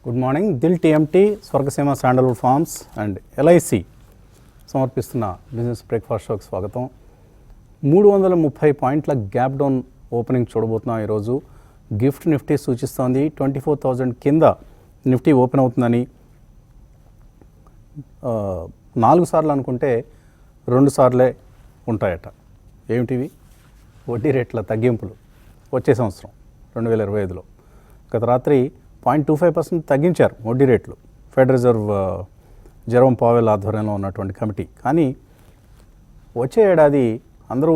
Good morning. Dil TMT, Swargaseema sandalwood farms and LIC సమర్పిస్తున్న business breakfast షోకి స్వాగతం. 330 పాయింట్ల గ్యాప్ డౌన్ ఓపెనింగ్ చూడబోతున్నాం ఈరోజు. గిఫ్ట్ నిఫ్టీ సూచిస్తోంది 24,000 కింద నిఫ్టీ ఓపెన్ అవుతుందని. 4 సార్లు అనుకుంటే 2 సార్లే ఉంటాయట. ఏమిటివి? వడ్డీ రేట్ల తగ్గింపులు వచ్చే సంవత్సరం 2025లో. గత రాత్రి 0.25% తగ్గించారు వడ్డీ రేట్లు ఫెడరల్ రిజర్వ్ జెరోమ్ పావెల్ ఆధ్వర్యంలో ఉన్నటువంటి కమిటీ. కానీ వచ్చే ఏడాది అందరూ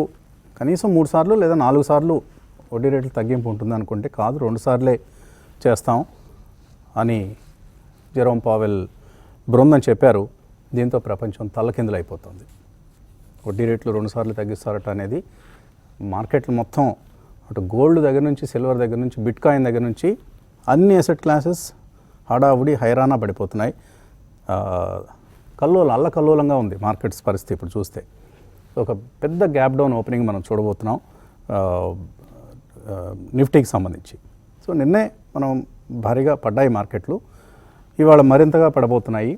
కనీసం 3 సార్లు లేదా 4 సార్లు వడ్డీ రేట్లు తగ్గింపు ఉంటుంది అనుకుంటే కాదు, 2 సార్లే చేస్తాం అని జెరోమ్ పావెల్ బృందం చెప్పారు. దీంతో ప్రపంచం తల్లకిందులైపోతుంది. వడ్డీ రేట్లు 2 సార్లు తగ్గిస్తారట అనేది మార్కెట్లు మొత్తం అటు గోల్డ్ దగ్గర నుంచి, సిల్వర్ దగ్గర నుంచి, బిట్ కాయిన్ దగ్గర నుంచి అన్ని అసెట్ క్లాసెస్ హడావుడి హైరానా పడిపోతున్నాయి. అల్లకల్లోలంగా ఉంది మార్కెట్స్ పరిస్థితి ఇప్పుడు చూస్తే. ఒక పెద్ద గ్యాప్ డౌన్ ఓపెనింగ్ మనం చూడబోతున్నాం నిఫ్టీకి సంబంధించి. సో నిన్నే మనం భారీగా పడ్డాయి మార్కెట్లు, ఇవాళ మరింతగా పడబోతున్నాయి.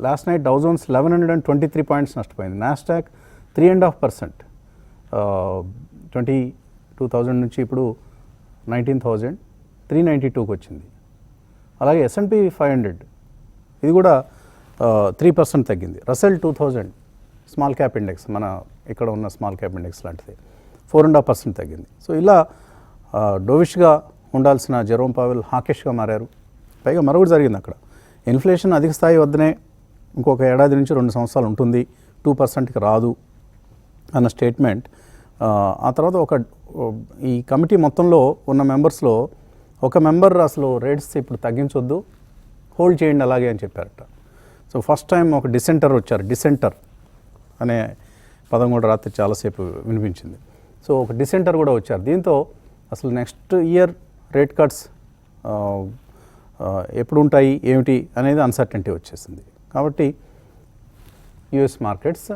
Last night Dow Jones 1123 points నష్టపోయింది. నాస్డాక్ 3.5%, 22,000 నుంచి ఇప్పుడు 19,392కి వచ్చింది. అలాగే S&P 500 ఇది కూడా 3% తగ్గింది. రసెల్ 2000 స్మాల్ క్యాప్ ఇండెక్స్, మన ఇక్కడ ఉన్న స్మాల్ క్యాప్ ఇండెక్స్ లాంటిది, 4.5% తగ్గింది. సో ఇలా డోవిష్గా ఉండాల్సిన జెరోమ్ పావెల్ హాకిష్గా మారారు. పైగా మరొకటి జరిగింది అక్కడ. ఇన్ఫ్లేషన్ అధిక స్థాయి వద్దనే ఇంకొక ఏడాది నుంచి 2 సంవత్సరాలు ఉంటుంది, 2%కి రాదు అన్న స్టేట్మెంట్. ఆ తర్వాత ఈ కమిటీ మొత్తంలో ఉన్న మెంబర్స్లో ఒక మెంబర్ అసలు రేట్స్ ఇప్పుడు తగ్గించొద్దు, హోల్డ్ చేయండి అలాగే అని చెప్పారట. సో ఫస్ట్ టైం ఒక డిసెంటర్ వచ్చారు. డిసెంటర్ అనే పదం కూడా రాత్రి చాలాసేపు వినిపించింది. సో ఒక డిసెంటర్ కూడా వచ్చారు. దీంతో అసలు నెక్స్ట్ ఇయర్ రేట్ కట్స్ ఎప్పుడు ఉంటాయి ఏమిటి అనేది అన్సర్టెంటీ వచ్చేసింది. కాబట్టి యుఎస్ మార్కెట్స్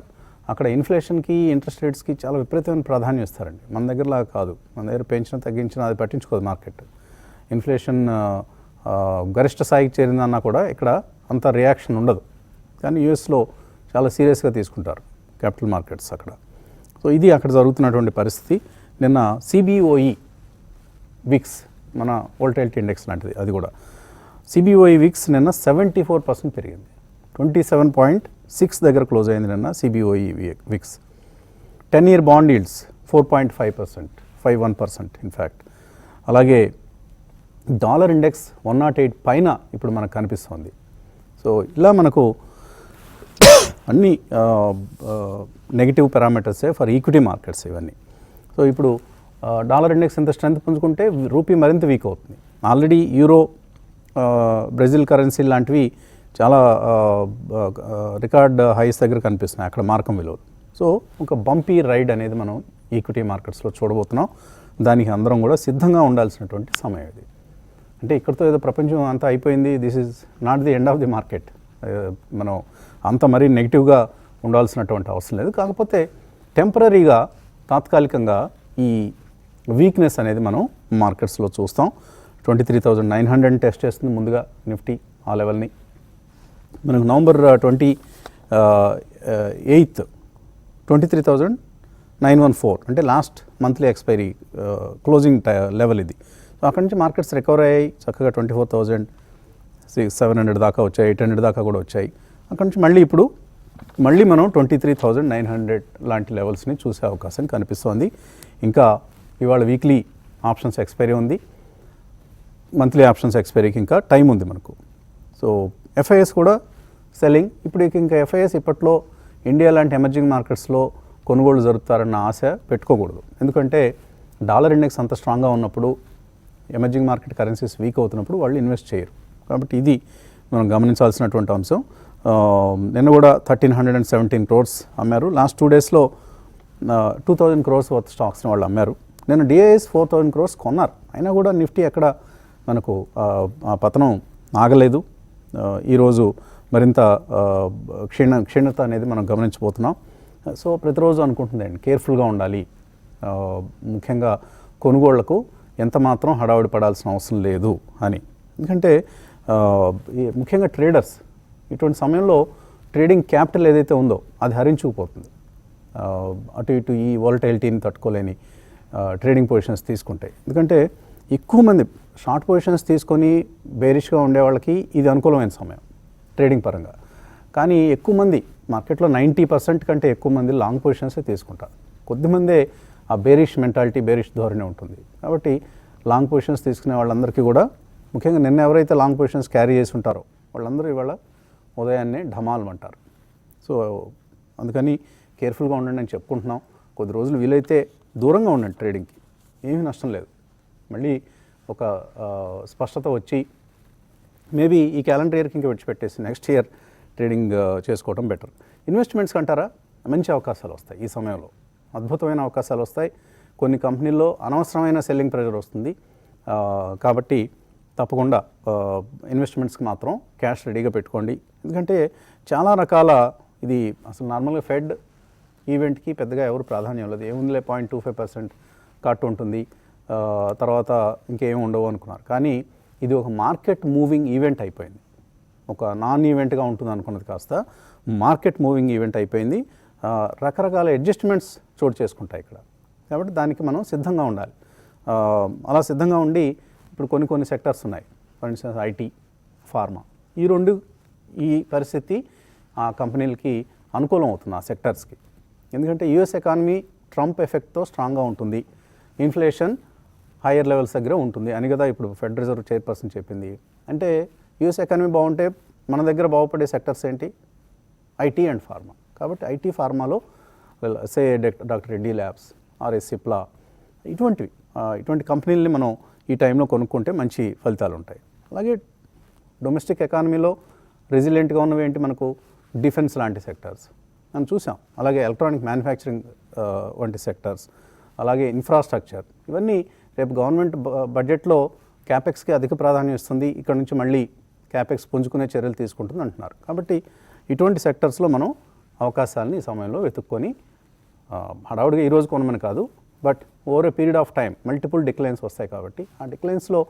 అక్కడ ఇన్ఫ్లేషన్కి, ఇంట్రెస్ట్ రేట్స్కి చాలా విపరీతమైన ప్రాధాన్యం ఇస్తారండి. మన దగ్గరలా కాదు. మన దగ్గర పెంచినా తగ్గించినా అది పట్టించుకోదు మార్కెట్. ఇన్ఫ్లేషన్ గరిష్ట స్థాయికి చేరిందన్నా కూడా ఇక్కడ అంత రియాక్షన్ ఉండదు. కానీ యూఎస్లో చాలా సీరియస్గా తీసుకుంటారు క్యాపిటల్ మార్కెట్స్ అక్కడ. సో ఇది అక్కడ జరుగుతున్నటువంటి పరిస్థితి. నిన్న CBOE విక్స్, మన వోల్టైలిటీ ఇండెక్స్ లాంటిది, అది కూడా CBOE విక్స్ నిన్న 74% పెరిగింది. 27.6 దగ్గర క్లోజ్ అయింది నిన్న CBOE VIX. 10-year bond yields 4.5%, 51% in fact. అలాగే డాలర్ ఇండెక్స్ 108 పైన ఇప్పుడు మనకు కనిపిస్తుంది. సో ఇలా మనకు అన్ని నెగిటివ్ పారామీటర్సే ఫర్ ఈక్విటీ మార్కెట్స్ ఇవన్నీ. సో ఇప్పుడు డాలర్ ఇండెక్స్ ఎంత స్ట్రెంత్ పుంజుకుంటే రూపీ మరింత వీక్ అవుతుంది. ఆల్రెడీ యూరో, బ్రెజిల్ కరెన్సీ లాంటివి చాలా రికార్డ్ హైస్ దగ్గర కనిపిస్తున్నాయి అక్కడ మార్కం విలువలు. సో ఒక బంపీ రైడ్ అనేది మనం ఈక్విటీ మార్కెట్స్లో చూడబోతున్నాం. దానికి అందరం కూడా సిద్ధంగా ఉండాల్సినటువంటి సమయం ఇది. అంటే ఇక్కడితో ఏదో ప్రపంచం అంతా అయిపోయింది, this is not the end of the market, మనం అంత మరీ నెగిటివ్గా ఉండాల్సినటువంటి అవసరం లేదు. కాకపోతే టెంపరీగా, తాత్కాలికంగా ఈ వీక్నెస్ అనేది మనం మార్కెట్స్లో చూస్తాం. 23,900 టెస్ట్ చేస్తుంది ముందుగా నిఫ్టీ ఆ లెవెల్ని. మనకు నవంబర్ 28 23,914 అంటే last monthly expiry closing level ఇది. సో అక్కడి నుంచి మార్కెట్స్ రికవర్ అయ్యాయి చక్కగా. 24,700 దాకా వచ్చాయి, 800 దాకా కూడా వచ్చాయి. అక్కడి నుంచి మళ్ళీ మనం 23,900 లాంటి లెవెల్స్ని చూసే అవకాశం కనిపిస్తోంది. ఇంకా ఇవాళ వీక్లీ ఆప్షన్స్ ఎక్స్పైరీ ఉంది, మంత్లీ ఆప్షన్స్ ఎక్స్పైరీకి ఇంకా టైం ఉంది మనకు. సో FIS కూడా సెల్లింగ్. ఇప్పుడు ఇంకా FIS ఇప్పట్లో ఇండియా లాంటి ఎమర్జింగ్ మార్కెట్స్లో కొనుగోలు జరుపుతారన్న ఆశ పెట్టుకోకూడదు. ఎందుకంటే డాలర్ ఇండెక్స్ అంత స్ట్రాంగ్గా ఉన్నప్పుడు, ఎమర్జింగ్ మార్కెట్ కరెన్సీస్ వీక్ అవుతున్నప్పుడు వాళ్ళు ఇన్వెస్ట్ చేయరు. కాబట్టి ఇది మనం గమనించాల్సినటువంటి అంశం. నిన్న కూడా 1,317 crores అమ్మారు. లాస్ట్ 2 డేస్లో 2,000 crores వర్త్ స్టాక్స్ని వాళ్ళు అమ్మారు. నిన్న DIS 4,000 crores కొన్నారు. అయినా కూడా నిఫ్టీ ఎక్కడ మనకు ఆ పతనం ఆగలేదు. ఈరోజు మరింత క్షీణత అనేది మనం గమనించబోతున్నాం. సో ప్రతిరోజు అనుకుంటుందండి కేర్ఫుల్గా ఉండాలి, ముఖ్యంగా కొనుగోళ్లకు ఎంత మాత్రం హడావుడి పడాల్సిన అవసరం లేదు అని. ఎందుకంటే ముఖ్యంగా ట్రేడర్స్ ఇటువంటి సమయంలో ట్రేడింగ్ క్యాపిటల్ ఏదైతే ఉందో అది హరించుకుపోతుంది. అటు ఇటు ఈ వాలటైలిటీని తట్టుకోలేని ట్రేడింగ్ పొజిషన్స్ తీసుకుంటాయి. ఎందుకంటే ఎక్కువ మంది షార్ట్ పొజిషన్స్ తీసుకొని బేరిష్గా ఉండే వాళ్ళకి ఇది అనుకూలమైన సమయం ట్రేడింగ్ పరంగా. కానీ ఎక్కువ మంది మార్కెట్లో 90% కంటే ఎక్కువ మంది లాంగ్ పొజిషన్సే తీసుకుంటారు. కొద్దిమందే ఆ బేరిష్ మెంటాలిటీ, బేరిష్ ధోరణి ఉంటుంది. కాబట్టి లాంగ్ పొజిషన్స్ తీసుకునే వాళ్ళందరికీ కూడా, ముఖ్యంగా నిన్న ఎవరైతే లాంగ్ పొజిషన్స్ క్యారీ చేసి ఉంటారో వాళ్ళందరూ ఇవాళ ఉదయాన్నే ఢమాల్ అంటారు. సో అందుకని కేర్ఫుల్గా ఉండండి అని చెప్పుకుంటున్నాం. కొద్ది రోజులు వీలైతే దూరంగా ఉండండి ట్రేడింగ్కి, ఏమీ నష్టం లేదు. మళ్ళీ ఒక స్పష్టత వచ్చి మేబీ ఈ క్యాలెండర్ ఇయర్కి ఇంకా విడిచిపెట్టేసి నెక్స్ట్ ఇయర్ ట్రేడింగ్ చేసుకోవడం బెటర్. ఇన్వెస్ట్మెంట్స్కి అంటారా, మంచి అవకాశాలు వస్తాయి ఈ సమయంలో, అద్భుతమైన అవకాశాలు వస్తాయి. కొన్ని కంపెనీల్లో అనవసరమైన సెల్లింగ్ ప్రెషర్ వస్తుంది. కాబట్టి తప్పకుండా ఇన్వెస్ట్మెంట్స్కి మాత్రం క్యాష్ రెడీగా పెట్టుకోండి. ఎందుకంటే చాలా రకాల, ఇది అసలు నార్మల్గా ఫెడ్ ఈవెంట్కి పెద్దగా ఎవరు ప్రాధాన్యం లేదు. ఏముందిలే 0.25% కట్ ఉంటుంది, తర్వాత ఇంకేం ఉండవు అనుకున్నారు. కానీ ఇది ఒక మార్కెట్ మూవింగ్ ఈవెంట్ అయిపోయింది. ఒక నాన్ ఈవెంట్గా ఉంటుంది అనుకున్నది కాస్త మార్కెట్ మూవింగ్ ఈవెంట్ అయిపోయింది. రకరకాల అడ్జస్ట్మెంట్స్ చోటు చేసుకుంటాయి ఇక్కడ. కాబట్టి దానికి మనం సిద్ధంగా ఉండాలి. అలా సిద్ధంగా ఉండి ఇప్పుడు కొన్ని సెక్టర్స్ ఉన్నాయి. ఫర్ ఇన్స్టెన్స్ ఐటీ, ఫార్మా, ఈ పరిస్థితి ఆ కంపెనీలకి అనుకూలం అవుతుంది, ఆ సెక్టర్స్కి. ఎందుకంటే యూఎస్ ఎకానమీ ట్రంప్ ఎఫెక్ట్తో స్ట్రాంగ్గా ఉంటుంది, ఇన్ఫ్లేషన్ హైయర్ లెవెల్స్ దగ్గర ఉంటుంది అని కదా ఇప్పుడు ఫెడ్ రిజర్వ్ చైర్పర్సన్ చెప్పింది. అంటే యూఎస్ ఎకానమీ బాగుంటే మన దగ్గర బాగుపడే సెక్టర్స్ ఏంటి? IT and pharma. కాబట్టి ఐటీ, ఫార్మాలో say doctor Reddy labs, RS Cipla, ఇటువంటి కంపెనీలని మనం ఈ టైంలో కొనుక్కుంటే మంచి ఫలితాలు ఉంటాయి. అలాగే డొమెస్టిక్ ఎకానమీలో రెసిలియంట్గా ఉన్నవి ఏంటి మనకు? డిఫెన్స్ లాంటి సెక్టర్స్ మనం చూసాం. అలాగే ఎలక్ట్రానిక్ మ్యానుఫ్యాక్చరింగ్ వంటి సెక్టర్స్, అలాగే ఇన్ఫ్రాస్ట్రక్చర్. ఇవన్నీ రేపు గవర్నమెంట్ బడ్జెట్లో క్యాపెక్స్కి అధిక ప్రాధాన్యం ఇస్తుంది. ఇక్కడ నుంచి మళ్ళీ క్యాపెక్స్ పుంజుకునే చర్యలు తీసుకుంటుంది అంటున్నారు. కాబట్టి ఇటువంటి సెక్టర్స్లో మనం అవకాశాలని ఈ సమయంలో వెతుక్కొని హడావుడిగా ఈరోజు కొనమని కాదు, but over a period of time multiple declines వస్తాయి. కాబట్టి ఆ డిక్లైన్స్లో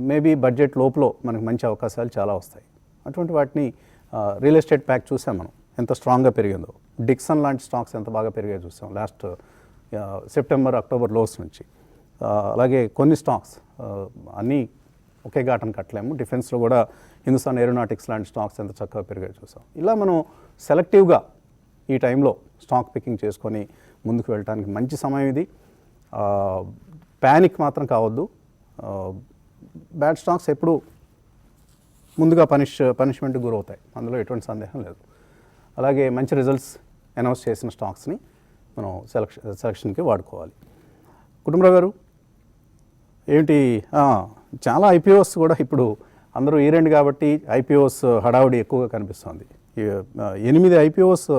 మేబీ బడ్జెట్ లోపల మనకు మంచి అవకాశాలు చాలా వస్తాయి. అటువంటి వాటిని రియల్ ఎస్టేట్ ప్యాక్ చూసాం మనం ఎంత స్ట్రాంగ్గా పెరిగిందో. డిక్సన్ లాంటి స్టాక్స్ ఎంత బాగా పెరిగాయో చూసాం లాస్ట్ సెప్టెంబర్, అక్టోబర్ లోస్ నుంచి. అలాగే కొన్ని స్టాక్స్ అన్నీ ఒకే ఘాటను కట్టలేము. డిఫెన్స్లో కూడా హిందుస్థాన్ ఏరోనాటిక్స్ లాంటి స్టాక్స్ ఎంత చక్కగా పెరిగాయో చూసాం. ఇలా మనం సెలెక్టివ్గా ఈ టైంలో స్టాక్ పికింగ్ చేసుకొని ముందుకు వెళ్ళడానికి మంచి సమయం ఇది. ప్యానిక్ మాత్రం కావద్దు. బ్యాడ్ స్టాక్స్ ఎప్పుడు ముందుగా పనిష్మెంట్కి గురవుతాయి, అందులో ఎటువంటి సందేహం లేదు. అలాగే మంచి రిజల్ట్స్ అనౌన్స్ చేసిన స్టాక్స్ని మనం సెలక్షన్కి వాడుకోవాలి. కుటుంబరావు గారు ఏంటి, చాలా ఐపీఓస్ కూడా ఇప్పుడు అందరూ ఈరెండ్ కాబట్టి ఐపీఓస్ హడావుడి ఎక్కువగా కనిపిస్తుంది. 8 ఐపీఓస్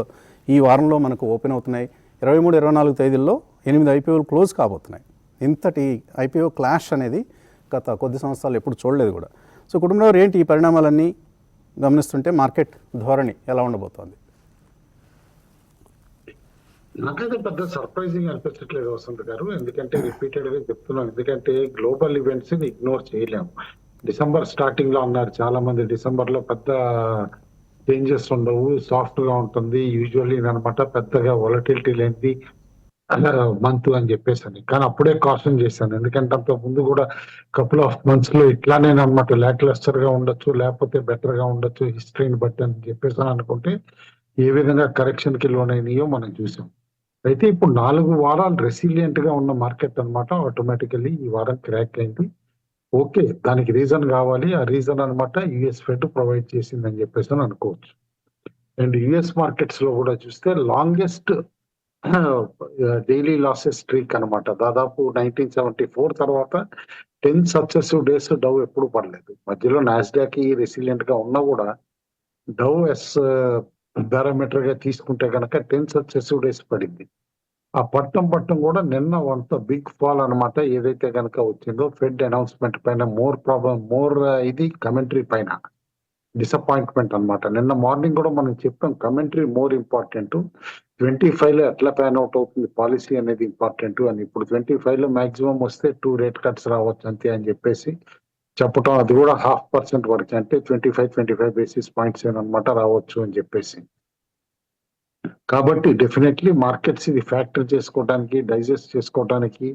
ఈ వారంలో మనకు ఓపెన్ అవుతున్నాయి. 23, 24 తేదీల్లో 8 ఐపీఓలు క్లోజ్ కాబోతున్నాయి. ఇంతటి ఐపీఓ క్లాష్ అనేది గత కొద్ది సంవత్సరాలు ఎప్పుడు చూడలేదు కూడా. సో కుటుంబంలో ఏంటి ఈ పరిణామాలన్నీ గమనిస్తుంటే మార్కెట్ ధోరణి ఎలా ఉండబోతోంది? నాకైతే పెద్ద సర్ప్రైజింగ్ అనిపించట్లేదు వసంత్ గారు. ఎందుకంటే రిపీటెడ్ గా చెప్తున్నాం, ఎందుకంటే గ్లోబల్ ఈవెంట్స్ ని ఇగ్నోర్ చేయలేము. డిసెంబర్ స్టార్టింగ్ లో అన్నారు చాలా మంది, డిసెంబర్ లో పెద్ద చేంజెస్ ఉండవు, సాఫ్ట్ గా ఉంటుంది యూజువల్లీ అనమాట, పెద్దగా వొలటిలిటీ లేనిది మంత్ అని చెప్పేసి. కానీ అప్పుడే కాషన్ చేశాను, ఎందుకంటే అంత ముందు కూడా కపుల్ ఆఫ్ మంత్స్ లో ఇట్లానే అనమాట, ల్యాక్ లస్టర్ గా ఉండొచ్చు, లేకపోతే బెటర్ గా ఉండొచ్చు హిస్టరీని బట్టి అని చెప్పేసి అనుకుంటే ఏ విధంగా కరెక్షన్ కి లోనైనాయో మనం చూసాం. అయితే ఇప్పుడు 4 వారాలు రెసిలియంట్ గా ఉన్న మార్కెట్ అనమాట, ఆటోమేటికల్లీ ఈ వారం క్రాక్ అయింది. ఓకే, దానికి రీజన్ కావాలి. ఆ రీజన్ అనమాట యుఎస్ ఫెడ్ ప్రొవైడ్ చేసిందని చెప్పేసి అనుకోవచ్చు. అండ్ యుఎస్ మార్కెట్స్ లో కూడా చూస్తే లాంగెస్ట్ డైలీ లాసెస్ స్ట్రీక్ అనమాట, దాదాపు 1974 తర్వాత 10 సక్సెసివ్ డేస్ డవ్ ఎప్పుడు పడలేదు. మధ్యలో నాస్డాక్ రెసిలియంట్ గా ఉన్నా కూడా డవ్ ఎస్ పారామీటర్ గా తీసుకుంటే కనుక 10 సక్సెసివ్ డేస్ పడింది. ఆ పట్టం కూడా నిన్న అంత బిగ్ ఫాల్ అనమాట, ఏదైతే కనుక వచ్చిందో ఫెడ్ అనౌన్స్మెంట్ పైన మోర్ ఇది కమెంటరీ పైన డిసప్పాయింట్మెంట్ అనమాట. నిన్న మార్నింగ్ కూడా మనం చెప్పాం, కమెంటరీ మోర్ ఇంపార్టెంట్, 25 లో ఎట్లా ప్యాన్ అవుట్ అవుతుంది పాలసీ అనేది ఇంపార్టెంట్ అని. ఇప్పుడు 25 లో మాక్సిమం వస్తే 2 రేట్ కట్స్ రావచ్చు అంతే అని చెప్పేసి చెప్పటం, అది కూడా 0.5% వరకు, అంటే 25 బేసిస్ పాయింట్స్ అనమాట రావచ్చు అని చెప్పేసి. కాబట్టి డెఫినెట్లీ మార్కెట్స్ ఇది ఫ్యాక్టర్ చేసుకోవడానికి, డైజెస్ట్ చేసుకోవడానికి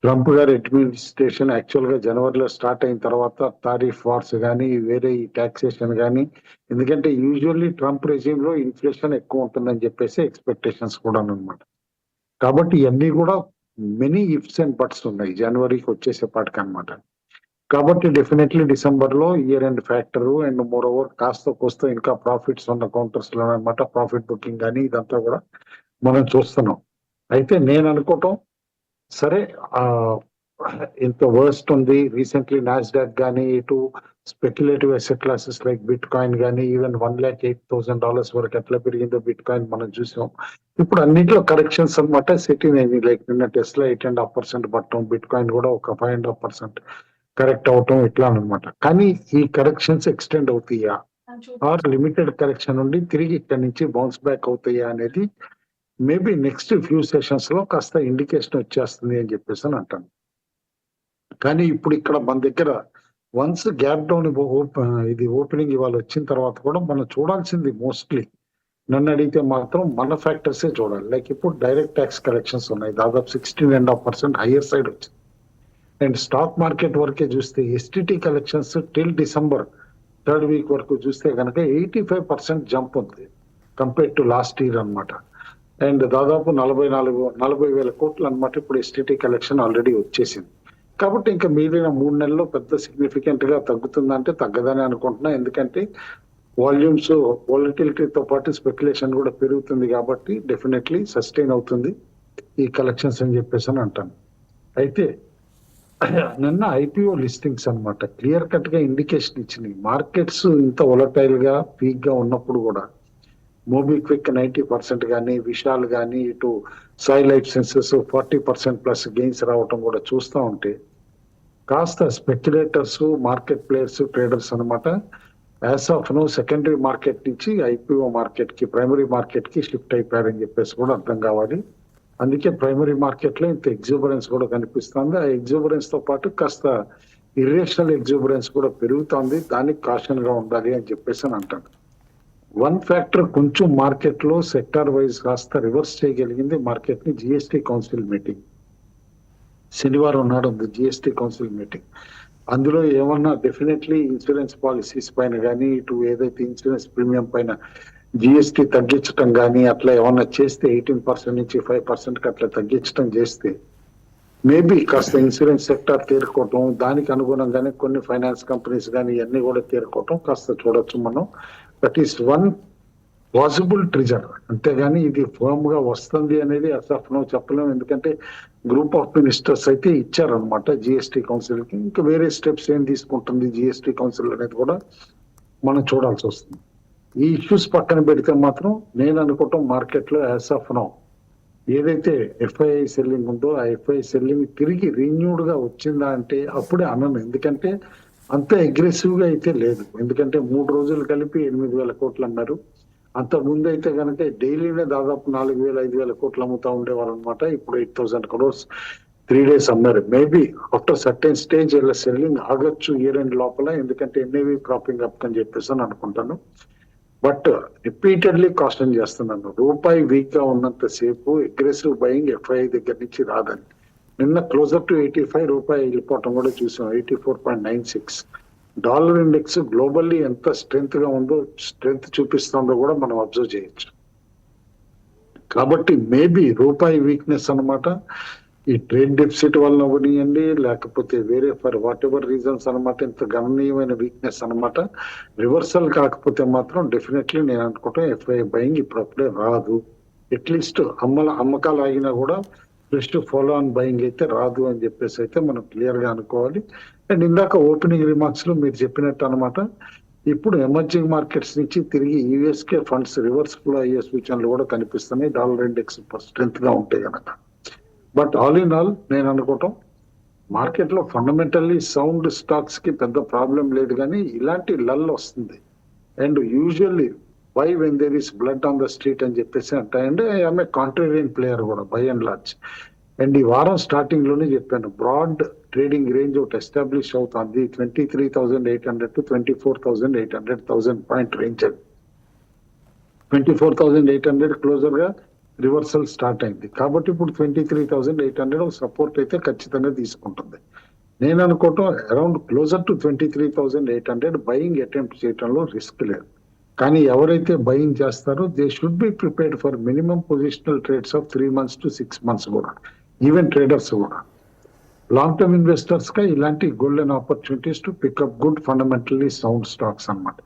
ట్రంప్ గారి అడ్మినిస్ట్రేషన్ యాక్చువల్ గా జనవరిలో స్టార్ట్ అయిన తర్వాత టారిఫ్ వార్స్ కానీ, వేరే ఈ టాక్సేషన్ కానీ, ఎందుకంటే యూజువల్లీ ట్రంప్ రెజ్యూమ్ లో ఇన్ఫ్లేషన్ ఎక్కువ ఉంటుందని చెప్పేసి ఎక్స్పెక్టేషన్స్ కూడా అనమాట. కాబట్టి ఇవన్నీ కూడా మెనీ ఇఫ్స్ అండ్ బట్స్ ఉన్నాయి జనవరికి వచ్చేసేపాటికి అనమాట. కాబట్టి డెఫినెట్లీ డిసెంబర్ లో year end factor and more over కాస్త కోస్త ఇంకా ప్రాఫిట్స్ ఉన్న కౌంటర్స్ లో అనమాట, ప్రాఫిట్ బుకింగ్ కానీ ఇదంతా కూడా మనం చూస్తున్నాం. అయితే నేను అనుకోవటం, సరే ఇంత వర్స్ట్ ఉంది. రీసెంట్లీ నాస్డాక్ కానీ, ఇటు speculative asset classes like bit coin కానీ, ఈవెన్ $1,08,000 వరకు ఎట్లా పెరిగిందో బిట్ కాయిన్ మనం చూసాం. ఇప్పుడు అన్నింటిలో కరెక్షన్స్ అనమాట సెటిల్ అయింది. లైక్ నిన్న టెస్లా 8.5% పట్టడం, బిట్ కాయిన్ కూడా ఒక 5.5% కరెక్ట్ అవటం, ఇట్లా అనమాట. కానీ ఈ కరెక్షన్స్ ఎక్స్టెండ్ అవుతాయా, ఆర్ లిమిటెడ్ కరెక్షన్ నుండి తిరిగి ఇక్కడ నుంచి బౌన్స్ బ్యాక్ అవుతాయా అనేది మేబీ నెక్స్ట్ ఫ్యూ సెషన్స్ లో కాస్త ఇండికేషన్ వచ్చేస్తుంది అని చెప్పేసి అని అంటాను. కానీ ఇప్పుడు ఇక్కడ మన దగ్గర వన్స్ గ్యాప్ డౌన్ ఇది ఓపెనింగ్ ఇవాళ వచ్చిన తర్వాత కూడా మనం చూడాల్సింది మోస్ట్లీ, నన్ను అడిగితే మాత్రం మన ఫ్యాక్టర్సే చూడాలి. లైక్ ఇప్పుడు డైరెక్ట్ ట్యాక్స్ కలెక్షన్స్ ఉన్నాయి, దాదాపు 16.5% హైయర్ సైడ్ వచ్చింది. అండ్ స్టాక్ మార్కెట్ వరకే చూస్తే STT collections till December 3rd week వరకు చూస్తే కనుక 85% జంప్ ఉంది కంపేర్ టు లాస్ట్ ఇయర్ అనమాట. అండ్ దాదాపు 40,000 కోట్లు అనమాట ఇప్పుడు ఎస్టిటి కలెక్షన్ ఆల్రెడీ వచ్చేసింది. కాబట్టి ఇంకా మిగిలిన 3 నెలల్లో పెద్ద సిగ్నిఫికెంట్ గా తగ్గుతుందంటే తగ్గదని అనుకుంటున్నా. ఎందుకంటే వాల్యూమ్స్ వాలటిలిటీతో పాటు స్పెక్యులేషన్ కూడా పెరుగుతుంది కాబట్టి డెఫినెట్లీ సస్టైన్ అవుతుంది ఈ కలెక్షన్స్ అని చెప్పేసి అని అంటాను. అయితే నిన్న ఐపీఓ లిస్టింగ్స్ అనమాట క్లియర్ కట్ గా ఇండికేషన్ ఇచ్చినాయి. మార్కెట్స్ ఇంత వొలటైల్ గా పీక్ గా ఉన్నప్పుడు కూడా మోబిక్విక్ 90% కానీ, విశాల్ కానీ, ఇటు సాయి లైఫ్ సైన్సెస్ 40% ప్లస్ గెయిన్స్ రావటం కూడా చూస్తూ ఉంటే కాస్త స్పెక్యులేటర్స్, మార్కెట్ ప్లేయర్స్, ట్రేడర్స్ అనమాట as of now secondary market నుంచి ఐపీఓ మార్కెట్ కి, ప్రైమరీ మార్కెట్ కి షిఫ్ట్ అయిపోయారని చెప్పేసి కూడా అర్థం కావాలి. అందుకే ప్రైమరీ మార్కెట్ లో ఇంత ఎగ్జూబరెన్స్ కూడా కనిపిస్తుంది. ఆ ఎగ్జూబరెన్స్ తో పాటు కాస్త ఇర్రేషనల్ ఎగ్జూబరెన్స్ కూడా పెరుగుతుంది. దానికి కాషన్ గా ఉండాలి అని చెప్పేసి అని అంటాను. వన్ ఫ్యాక్టర్ కొంచెం మార్కెట్ లో సెక్టార్ వైజ్ కాస్త రివర్స్ చేయగలిగింది మార్కెట్ ని జిఎస్టీ కౌన్సిల్ మీటింగ్ శనివారం నాడు ఉంది. జిఎస్టీ కౌన్సిల్ మీటింగ్, అందులో ఏమన్నా డెఫినెట్లీ ఇన్సూరెన్స్ పాలసీస్ పైన కానీ, ఇటు ఏదైతే ఇన్సూరెన్స్ ప్రీమియం పైన జిఎస్టీ తగ్గించడం కానీ అట్లా ఏమన్నా చేస్తే 18% నుంచి 5% కి అట్లా తగ్గించడం చేస్తే మేబీ కాస్త ఇన్సూరెన్స్ సెక్టార్ తేరుకోవటం, దానికి అనుగుణంగానే కొన్ని ఫైనాన్స్ కంపెనీస్ కానీ ఇవన్నీ కూడా తేరుకోవటం కాస్త చూడొచ్చు మనం. That is one possible ట్రిజర్. అంతేగాని ఇది ఫర్మ్ గా వస్తుంది అనేది అసలు చెప్పలేము. ఎందుకంటే గ్రూప్ ఆఫ్ మినిస్టర్స్ అయితే ఇచ్చారనమాట జిఎస్టీ కౌన్సిల్ కి. ఇంకా వేరే స్టెప్స్ ఏం తీసుకుంటుంది జిఎస్టీ కౌన్సిల్ అనేది కూడా మనం చూడాల్సి వస్తుంది. ఈ ఇష్యూస్ పక్కన పెడితే మాత్రం నేను అనుకోవటం మార్కెట్ లో యాజ్ ఆఫ్ నౌ ఏదైతే ఎఫ్ఐఐ సెల్లింగ్ ఉందో ఆ ఎఫ్ఐఐ సెల్లింగ్ తిరిగి రీన్యూడ్ గా వచ్చిందా అంటే అప్పుడే అనను. ఎందుకంటే అంత అగ్రెసివ్ గా అయితే లేదు. ఎందుకంటే 3 రోజులు కలిపి 8,000 కోట్లు అన్నారు. అంత ముందు అయితే కనుక డైలీనే దాదాపు 4,000-5,000 కోట్లు అమ్ముతా ఉండేవారు అనమాట. ఇప్పుడు 8,000 crores 3 days అమ్మారు. మేబీ ఆఫ్టర్ సర్టెన్ స్టేజ్ ఇలా సెల్లింగ్ ఆగొచ్చు ఇయర్ ఎండ్ లోపల, ఎందుకంటే ఎన్ఏవి క్రాపింగ్ అప్ అని చెప్పేసి అని అనుకుంటాను. బట్ రిపీటెడ్లీ కాషన్ చేస్తున్నాను, రూపాయి వీక్ గా ఉన్నంత సేపు అగ్రెసివ్ బయింగ్ ఎఫ్ఐఐ దగ్గర నుంచి రాదని. నిన్న క్లోజర్ టు 85 రూపాయి వెళ్ళిపోవటం కూడా చూసాం. 84.96 డాలర్ ఇండెక్స్ గ్లోబల్లీ ఎంత స్ట్రెంగ్త్ గా ఉందో, స్ట్రెంగ్త్ చూపిస్తుందో కూడా మనం అబ్జర్వ్ చేయొచ్చు. కాబట్టి మేబీ రూపాయి వీక్నెస్ అనమాట ఈ ట్రేడ్ డెఫిసిట్ వల్ల అవనియండి, లేకపోతే వేరే ఫర్ వాట్ ఎవర్ రీజన్స్ అనమాట ఇంత గణనీయమైన వీక్నెస్ అనమాట. రివర్సల్ కాకపోతే మాత్రం డెఫినెట్లీ నేను అనుకుంటా ఎఫ్ఐఐ బయింగ్ ఇప్పుడప్పుడే రాదు. అట్లీస్ట్ అమ్మకాలు ఆగినా కూడా ఫ్రెష్ ఫాలో ఆన్ బయింగ్ అయితే రాదు అని చెప్పేసి అయితే మనం క్లియర్ గా అనుకోవాలి. అండ్ ఇందాక ఓపెనింగ్ రిమార్క్స్ లో మీరు చెప్పినట్టు అనమాట ఇప్పుడు ఎమర్జింగ్ మార్కెట్స్ నుంచి తిరిగి యూఎస్కే ఫండ్స్ రివర్స్ ఫ్లో అయ్యే సూచనలు కూడా కనిపిస్తున్నాయి డాలర్ ఇండెక్స్ స్ట్రెంత్ గా ఉంటాయి కనుక. బట్ ఆల్ ఇన్ ఆల్ నేను అనుకోవటం మార్కెట్ లో ఫండమెంటల్లీ సౌండ్ స్టాక్స్ కి పెద్ద ప్రాబ్లం లేదు, కానీ ఇలాంటి లల్ వస్తుంది. And usually why when there is blood on the street అని చెప్పేసి అంటే ఐఎమ్ ఏ కాంట్రేరియన్ ప్లేయర్ కూడా బై అండ్ లార్జ్. అండ్ ఈ వారం స్టార్టింగ్ లోనే చెప్పాను, బ్రాడ్ ట్రేడింగ్ రేంజ్ ఒకటి ఎస్టాబ్లిష్ అవుతుంది 23,800 to 24,800 పాయింట్ రేంజ్. 24,800 క్లోజర్ గా రివర్సల్ స్టార్ట్ అయింది కాబట్టి ఇప్పుడు 23,800 సపోర్ట్ అయితే ఖచ్చితంగా తీసుకుంటుంది. నేను అనుకోవటం around closer to 23,800 buying attempt చేయడంలో రిస్క్ లేదు. కానీ ఎవరైతే బయింగ్ చేస్తారో they should be prepared for minimum positional trades of 3 months to 6 months కూడా, ఈవెన్ ట్రేడర్స్ కూడా. లాంగ్ టర్మ్ ఇన్వెస్టర్స్ గా ఇలాంటి golden opportunities to pick up good fundamentally sound stocks అన్నమాట.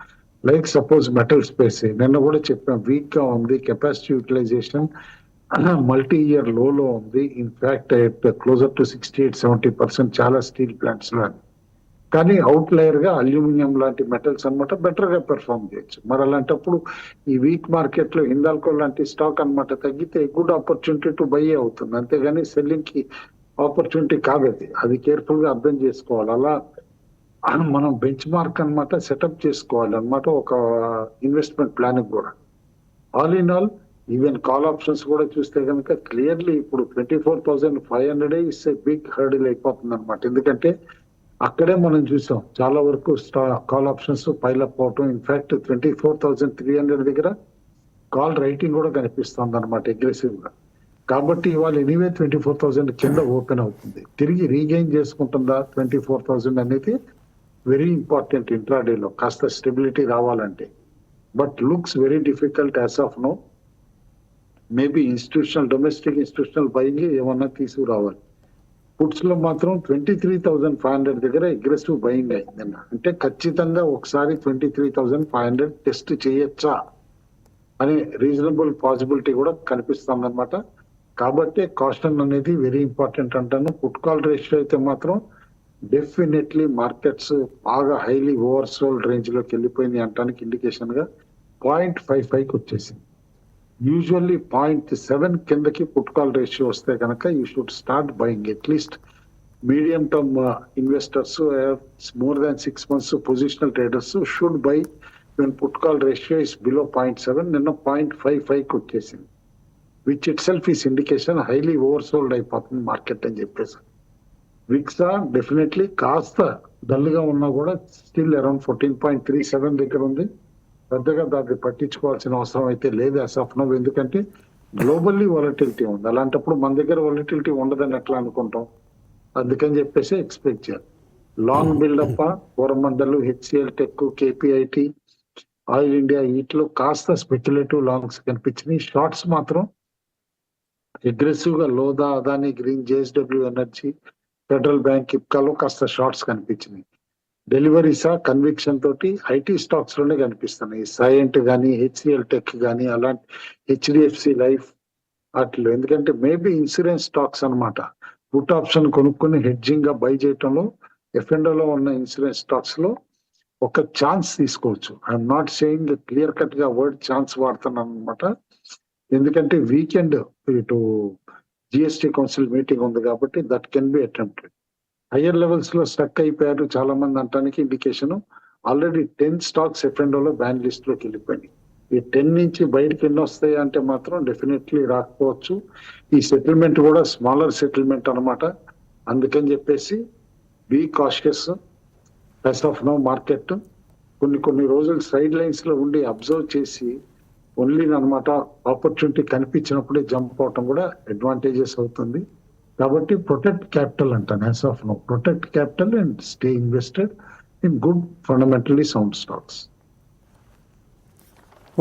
లైక్ సపోజ్ మెటల్ స్పేస్ నిన్న కూడా చెప్పాం, వీక్ గా ఉంది, కెపాసిటీ యూటిలైజేషన్ మల్టీ ఇయర్ లోలో ఉంది. ఇన్ఫాక్ట్ క్లోజర్ టు 68-70% చాలా స్టీల్ ప్లాంట్స్ లో. కానీ అవుట్ లయర్ గా అల్యూమినియం లాంటి మెటల్స్ అన్నమాట బెటర్ గా పెర్ఫార్మ్ చేయొచ్చు. మరి అలాంటప్పుడు ఈ వీక్ మార్కెట్ లో హిందాల్కో లాంటి స్టాక్ అన్నమాట తగ్గితే గుడ్ ఆపర్చునిటీ టు బై అవుతుంది, అంతేగాని సెల్లింగ్ కి ఆపర్చునిటీ కాదు. అది కేర్ఫుల్ గా అర్థం చేసుకోవాలి. అలా మనం బెంచ్ మార్క్ అన్నమాట సెటప్ చేసుకోవాలి అన్నమాట ఒక ఇన్వెస్ట్మెంట్ ప్లాన్ కూడా. All in all even call options కూడా చూస్తే కనుక క్లియర్లీ ఇప్పుడు 24,500 ఇస్ ఏ బిగ్ హర్డిల్ అయిపోతుంది అనమాట. ఎందుకంటే అక్కడే మనం చూసాం చాలా వరకు కాల్ ఆప్షన్స్ పైలప్ అవటం. ఇన్ఫాక్ట్ 24,300 దగ్గర కాల్ రైటింగ్ కూడా కనిపిస్తుంది అనమాట అగ్రెసివ్ గా. కాబట్టి ఇవాళ ఎనీవే 24,000 కింద ఓపెన్ అవుతుంది. తిరిగి రీగెయిన్ చేసుకుంటుందా 24,000 అనేది వెరీ ఇంపార్టెంట్ ఇంట్రాడేలో కాస్త స్టెబిలిటీ రావాలంటే. But looks very difficult as of now. Maybe domestic institutional buying ఏమన్నా తీసుకురావాలి. పుట్స్ లో మాత్రం 23,500 దగ్గర అగ్రెసివ్ బయింగ్ అయిందన్న. అంటే ఖచ్చితంగా ఒకసారి 23,500 టెస్ట్ చేయొచ్చా అనే రీజనబుల్ పాసిబిలిటీ కూడా కనిపిస్తుంది అనమాట. కాబట్టి కాషన్ అనేది వెరీ ఇంపార్టెంట్ అంటాను. పుట్ కాల్ రేషియో అయితే మాత్రం డెఫినెట్లీ మార్కెట్స్ బాగా హైలీ ఓవర్సోల్డ్ రేంజ్ లోకి వెళ్ళిపోయింది అంటానికి ఇండికేషన్ గా 0.55కి వచ్చేసింది. యూజువల్లీ 0.7 కిందకి పుట్ కాల్ రేషియో వస్తే కనుక you should start buying. At least medium term investors more than 6 months positional traders should buy when put call ratio is below 0.7. నిన్న 0.55కి వచ్చేసింది, which it self is indication highly oversold అయిపోతుంది market అని చెప్పేసి. విక్సా definitely కాస్త dull గా ఉన్నా కూడా still around 14.37 దగ్గర ఉంది. పెద్దగా దాన్ని పట్టించుకోవాల్సిన అవసరం అయితే లేదు యాజ్ ఆఫ్ నౌ. ఎందుకంటే గ్లోబల్లీ వాలటిలిటీ ఉంది. అలాంటప్పుడు మన దగ్గర వాలటిలిటీ ఉండదని ఎట్లా అనుకుంటాం? అందుకని చెప్పేసి ఎక్స్పెక్ట్ చేయాలి. Long buildup Coromandel, HCL tech, KPIT, oil India వీటిలో కాస్త స్పెక్యులేటివ్ లాంగ్స్ కనిపించినాయి. షార్ట్స్ మాత్రం అగ్రెసివ్ గా Lodha, Adani green, JSW energy, federal bank, ఇప్కాలో కాస్త షార్ట్స్ కనిపించినాయి. డెలివరీసా కన్విక్షన్ తోటి ఐటీ స్టాక్స్ లోనే కనిపిస్తున్నాయి. సైంట్ గానీ, హెచ్సిఎల్ టెక్ గానీ, అలాంటి హెచ్డిఎఫ్సి లైఫ్ వాటిలో. ఎందుకంటే మేబీ ఇన్సూరెన్స్ స్టాక్స్ అన్నమాట పుట్ ఆప్షన్ కొనుక్కొని హెడ్జింగ్ గా బై చేయటంలో ఎఫ్ఎండోలో ఉన్న ఇన్సూరెన్స్ స్టాక్స్ లో ఒక ఛాన్స్ తీసుకోవచ్చు. I'm not saying clear cut గా వర్డ్ ఛాన్స్ వాడుతున్నాను అనమాట. ఎందుకంటే వీకెండ్ ఇటు జిఎస్టీ కౌన్సిల్ మీటింగ్ ఉంది కాబట్టి that can be attempted. Higher levels లో స్టక్ అయిపోయారు చాలా మంది అంటానికి ఇండికేషన్ ఆల్రెడీ 10 స్టాక్స్ ఎఫ్ఎండోలో బ్యాన్ లిస్ట్ లోకి వెళ్ళిపోయినాయి. ఈ 10 నుంచి బయటకి ఎన్ని వస్తాయి అంటే మాత్రం డెఫినెట్లీ రాకపోవచ్చు. ఈ సెటిల్మెంట్ కూడా స్మాలర్ సెటిల్మెంట్ అనమాట. అందుకని చెప్పేసి be cautious as of now. Market కొన్ని రోజులు సైడ్ లైన్స్ లో ఉండి అబ్జర్వ్ చేసి ఓన్లీ అనమాట ఆపర్చునిటీ కనిపించినప్పుడే జంప్ అవటం కూడా అడ్వాంటేజెస్ అవుతుంది. కాబట్టి ప్రొటెక్ట్ క్యాపిటల్ అంటాను as of now. Protect capital and stay invested in good fundamentally sound stocks.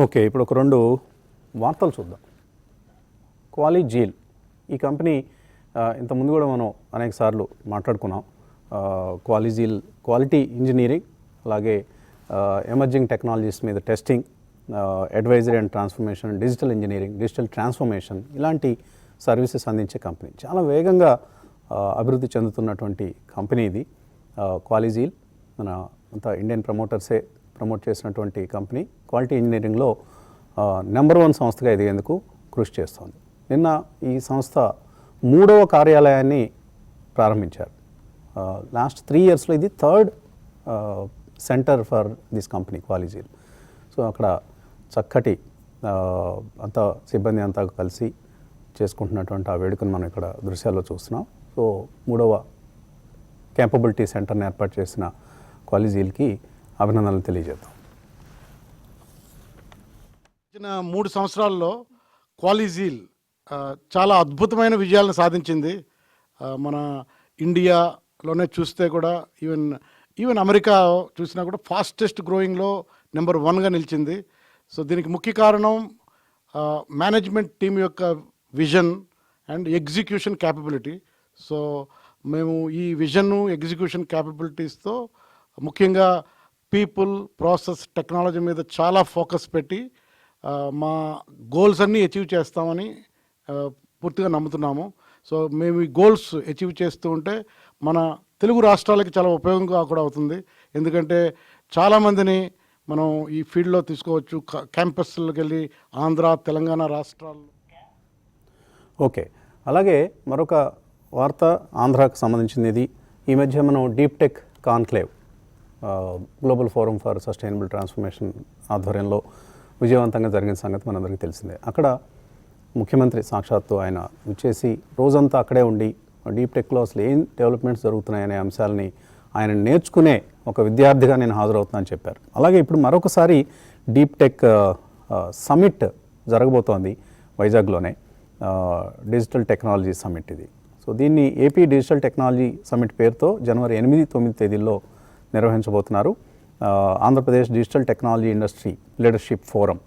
Okay, ఇప్పుడు ఒక 2 వార్తలు చూద్దాం. క్వాలిజీల్ ఈ కంపెనీ ఇంతకుముందు కూడా మనం అనేక సార్లు మాట్లాడుకున్నాం. క్వాలిజీల్ క్వాలిటీ ఇంజనీరింగ్, అలాగే ఎమర్జింగ్ టెక్నాలజీస్ మీద testing, advisory and transformation, digital engineering, digital transformation ఇలాంటి సర్వీసెస్ అందించే కంపెనీ. చాలా వేగంగా అభివృద్ధి చెందుతున్నటువంటి కంపెనీ ఇది క్వాలిజీల్. మన అంతా ఇండియన్ ప్రమోటర్సే ప్రమోట్ చేసినటువంటి కంపెనీ. క్వాలిటీ ఇంజనీరింగ్లో నెంబర్ 1 సంస్థగా ఎదిగేందుకు కృషి చేస్తోంది. నిన్న ఈ సంస్థ 3వ కార్యాలయాన్ని ప్రారంభించారు. లాస్ట్ 3 yearsలో ఇది 3rd centre for this company క్వాలిజీల్. సో అక్కడ చక్కటి అంతా సిబ్బంది అంతా కలిసి చేసుకుంటున్నటువంటి ఆ వేడుకను మనం ఇక్కడ దృశ్యాల్లో చూస్తున్నాం. సో 3వ క్యాపబిలిటీ సెంటర్ని ఏర్పాటు చేసిన క్వాలిజీల్కి అభినందనలు తెలియజేద్దాం. గడిచిన 3 సంవత్సరాల్లో క్వాలిజీల్ చాలా అద్భుతమైన విజయాలను సాధించింది. మన ఇండియాలోనే చూస్తే కూడా ఈవెన్ అమెరికా చూసినా కూడా ఫాస్టెస్ట్ గ్రోయింగ్లో నెంబర్ 1గా నిలిచింది. సో దీనికి ముఖ్య కారణం మేనేజ్మెంట్ టీం యొక్క vision and execution capability. So మేము ఈ విజన్ ఎగ్జిక్యూషన్ క్యాపబిలిటీస్తో ముఖ్యంగా పీపుల్, ప్రాసెస్, టెక్నాలజీ మీద చాలా ఫోకస్ పెట్టి మా గోల్స్ అన్నీ అచీవ్ చేస్తామని పూర్తిగా నమ్ముతున్నాము. సో మేము ఈ గోల్స్ అచీవ్ చేస్తూ ఉంటే మన తెలుగు రాష్ట్రాలకి చాలా ఉపయోగంగా కూడా అవుతుంది. ఎందుకంటే చాలామందిని మనం ఈ ఫీల్డ్లో తీసుకోవచ్చు. క్యాంపస్లకు వెళ్ళి ఆంధ్ర, తెలంగాణ రాష్ట్రాల్లో. ఓకే, అలాగే మరొక వార్త ఆంధ్రాకు సంబంధించింది. ఇది ఈ మధ్య మనం deep tech conclave global forum for sustainable transformation ఆధ్వర్యంలో విజయవంతంగా జరిగిన సంగతి మనందరికీ తెలిసిందే. అక్కడ ముఖ్యమంత్రి సాక్షాత్తు ఆయన వచ్చేసి రోజంతా అక్కడే ఉండి డీప్ టెక్లో అసలు ఏం డెవలప్మెంట్స్ జరుగుతున్నాయనే అంశాలని ఆయన నేర్చుకునే ఒక విద్యార్థిగా నేను హాజరవుతున్నానని చెప్పారు. అలాగే ఇప్పుడు మరొకసారి డీప్ టెక్ సమిట్ జరగబోతోంది వైజాగ్లోనే, డిజిటల్ టెక్నాలజీ సమిట్ ఇది. సో దీన్ని ఏపీ డిజిటల్ టెక్నాలజీ సమిట్ పేరుతో జనవరి 8-9 తేదీల్లో నిర్వహించబోతున్నారు Andhra Pradesh digital technology industry leadership forum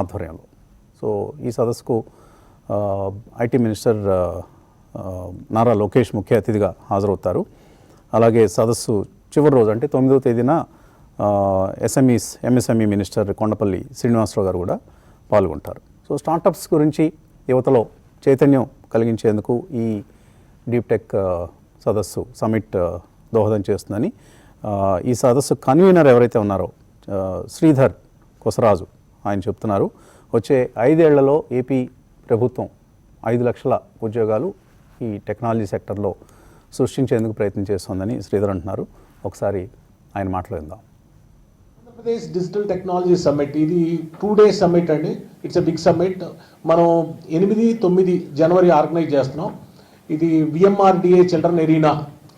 ఆధ్వర్యంలో. సో ఈ సదస్సుకు ఐటీ మినిస్టర్ నారా లోకేష్ ముఖ్య అతిథిగా హాజరవుతారు. అలాగే సదస్సు చివరి రోజు అంటే 9వ తేదీన ఎంఎస్ఎంఈ మినిస్టర్ కొండపల్లి శ్రీనివాసరావు గారు కూడా పాల్గొంటారు. సో స్టార్టప్స్ గురించి యువతలో చైతన్యం కలిగించేందుకు ఈ డీప్ టెక్ సదస్సు సమిట్ దోహదం చేస్తుందని ఈ సదస్సు కన్వీనర్ ఎవరైతే ఉన్నారో శ్రీధర్ కొసరాజు ఆయన చెప్తున్నారు. వచ్చే 5 ఏళ్లలో ఏపీ ప్రభుత్వం 5 లక్షల ఉద్యోగాలు ఈ టెక్నాలజీ సెక్టర్లో సృష్టించేందుకు ప్రయత్నం చేస్తోందని శ్రీధర్ అంటున్నారు. ఒకసారి ఆయన మాట్లాడదాం. ఆంధ్రప్రదేశ్ డిజిటల్ టెక్నాలజీ సమ్మిట్ ఇది 2 days సమ్మిట్ అండి. It's a big summit. మనం 8-9 జనవరి ఆర్గనైజ్ చేస్తున్నాం. ఇది విఎంఆర్డిఏ చిల్డ్రన్ ఎరీనా.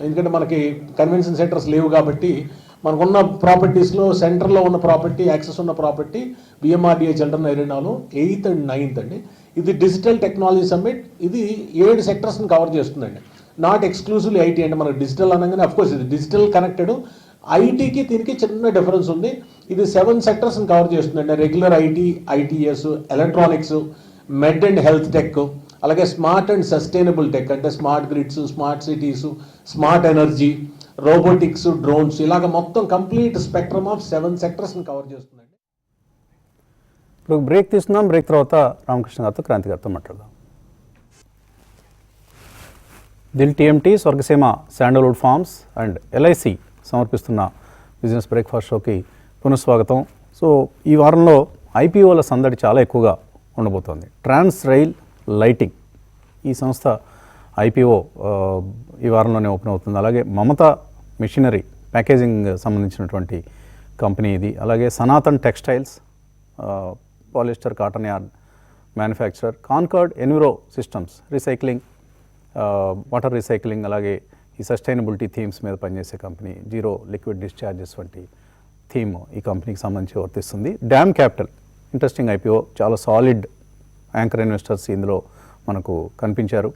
ఎందుకంటే మనకి కన్వెన్షన్ సెంటర్స్ లేవు కాబట్టి మనకున్న ప్రాపర్టీస్లో సెంటర్లో ఉన్న ప్రాపర్టీ, యాక్సెస్ ఉన్న ప్రాపర్టీ విఎంఆర్డిఏ చిల్డ్రన్ ఎరీనాలో 8th and 9th అండి. ఇది డిజిటల్ టెక్నాలజీ సమ్మిట్. ఇది 7 సెక్టర్స్ని కవర్ చేస్తుందండి. నాట్ ఎక్స్క్లూజివ్లీ ఐటీ అంటే మనకు డిజిటల్ అనగానే అఫ్కోర్స్ ఇది డిజిటల్ కనెక్టెడ్. ఐటీకి దీనికి చిన్న డిఫరెన్స్ ఉంది. ఇది 7 సెక్టర్స్ని కవర్ చేస్తుందండి. Regular IT, ITS, electronics, med and health tech, అలాగే స్మార్ట్ అండ్ సస్టైనబుల్ టెక్ అంటే smart grids, smart cities, smart energy, robotics, drones, ఇలాగ మొత్తం కంప్లీట్ స్పెక్ట్రమ్ ఆఫ్ 7 సెక్టర్స్ని కవర్ చేస్తుందండి. ఇప్పుడు బ్రేక్ తీసుకుందాం. బ్రేక్ తర్వాత రామకృష్ణ గారితో, క్రాంతి గారితో మాట్లాడదాం. Dil TMT, Swargaseema sandalwood farms and LIC సమర్పిస్తున్న బిజినెస్ బ్రేక్ఫాస్ట్ షోకి పునఃస్వాగతం. సో ఈ వారంలో ఐపీఓల సందడి చాలా ఎక్కువగా ఉండబోతోంది. ట్రాన్స్ రైల్ లైటింగ్ ఈ సంస్థ ఐపీఓ ఈ వారంలోనే ఓపెన్ అవుతుంది. అలాగే మమతా మిషనరీ ప్యాకేజింగ్ సంబంధించినటువంటి కంపెనీ ఇది. అలాగే Sanatan textiles, polyester cotton yard manufacturer, conquered enviro systems recycling, water recycling, అలాగే ఈ సస్టైనబిలిటీ థీమ్స్ మీద పనిచేసే కంపెనీ, జీరో లిక్విడ్ డిశ్చార్జెస్ వంటి థీమ్ ఈ కంపెనీకి సంబంధించి వర్తిస్తుంది. డ్యామ్ క్యాపిటల్ ఇంట్రెస్టింగ్ ఐపీఓ, చాలా సాలిడ్ యాంకర్ ఇన్వెస్టర్స్ ఇందులో మనకు కనిపించారు.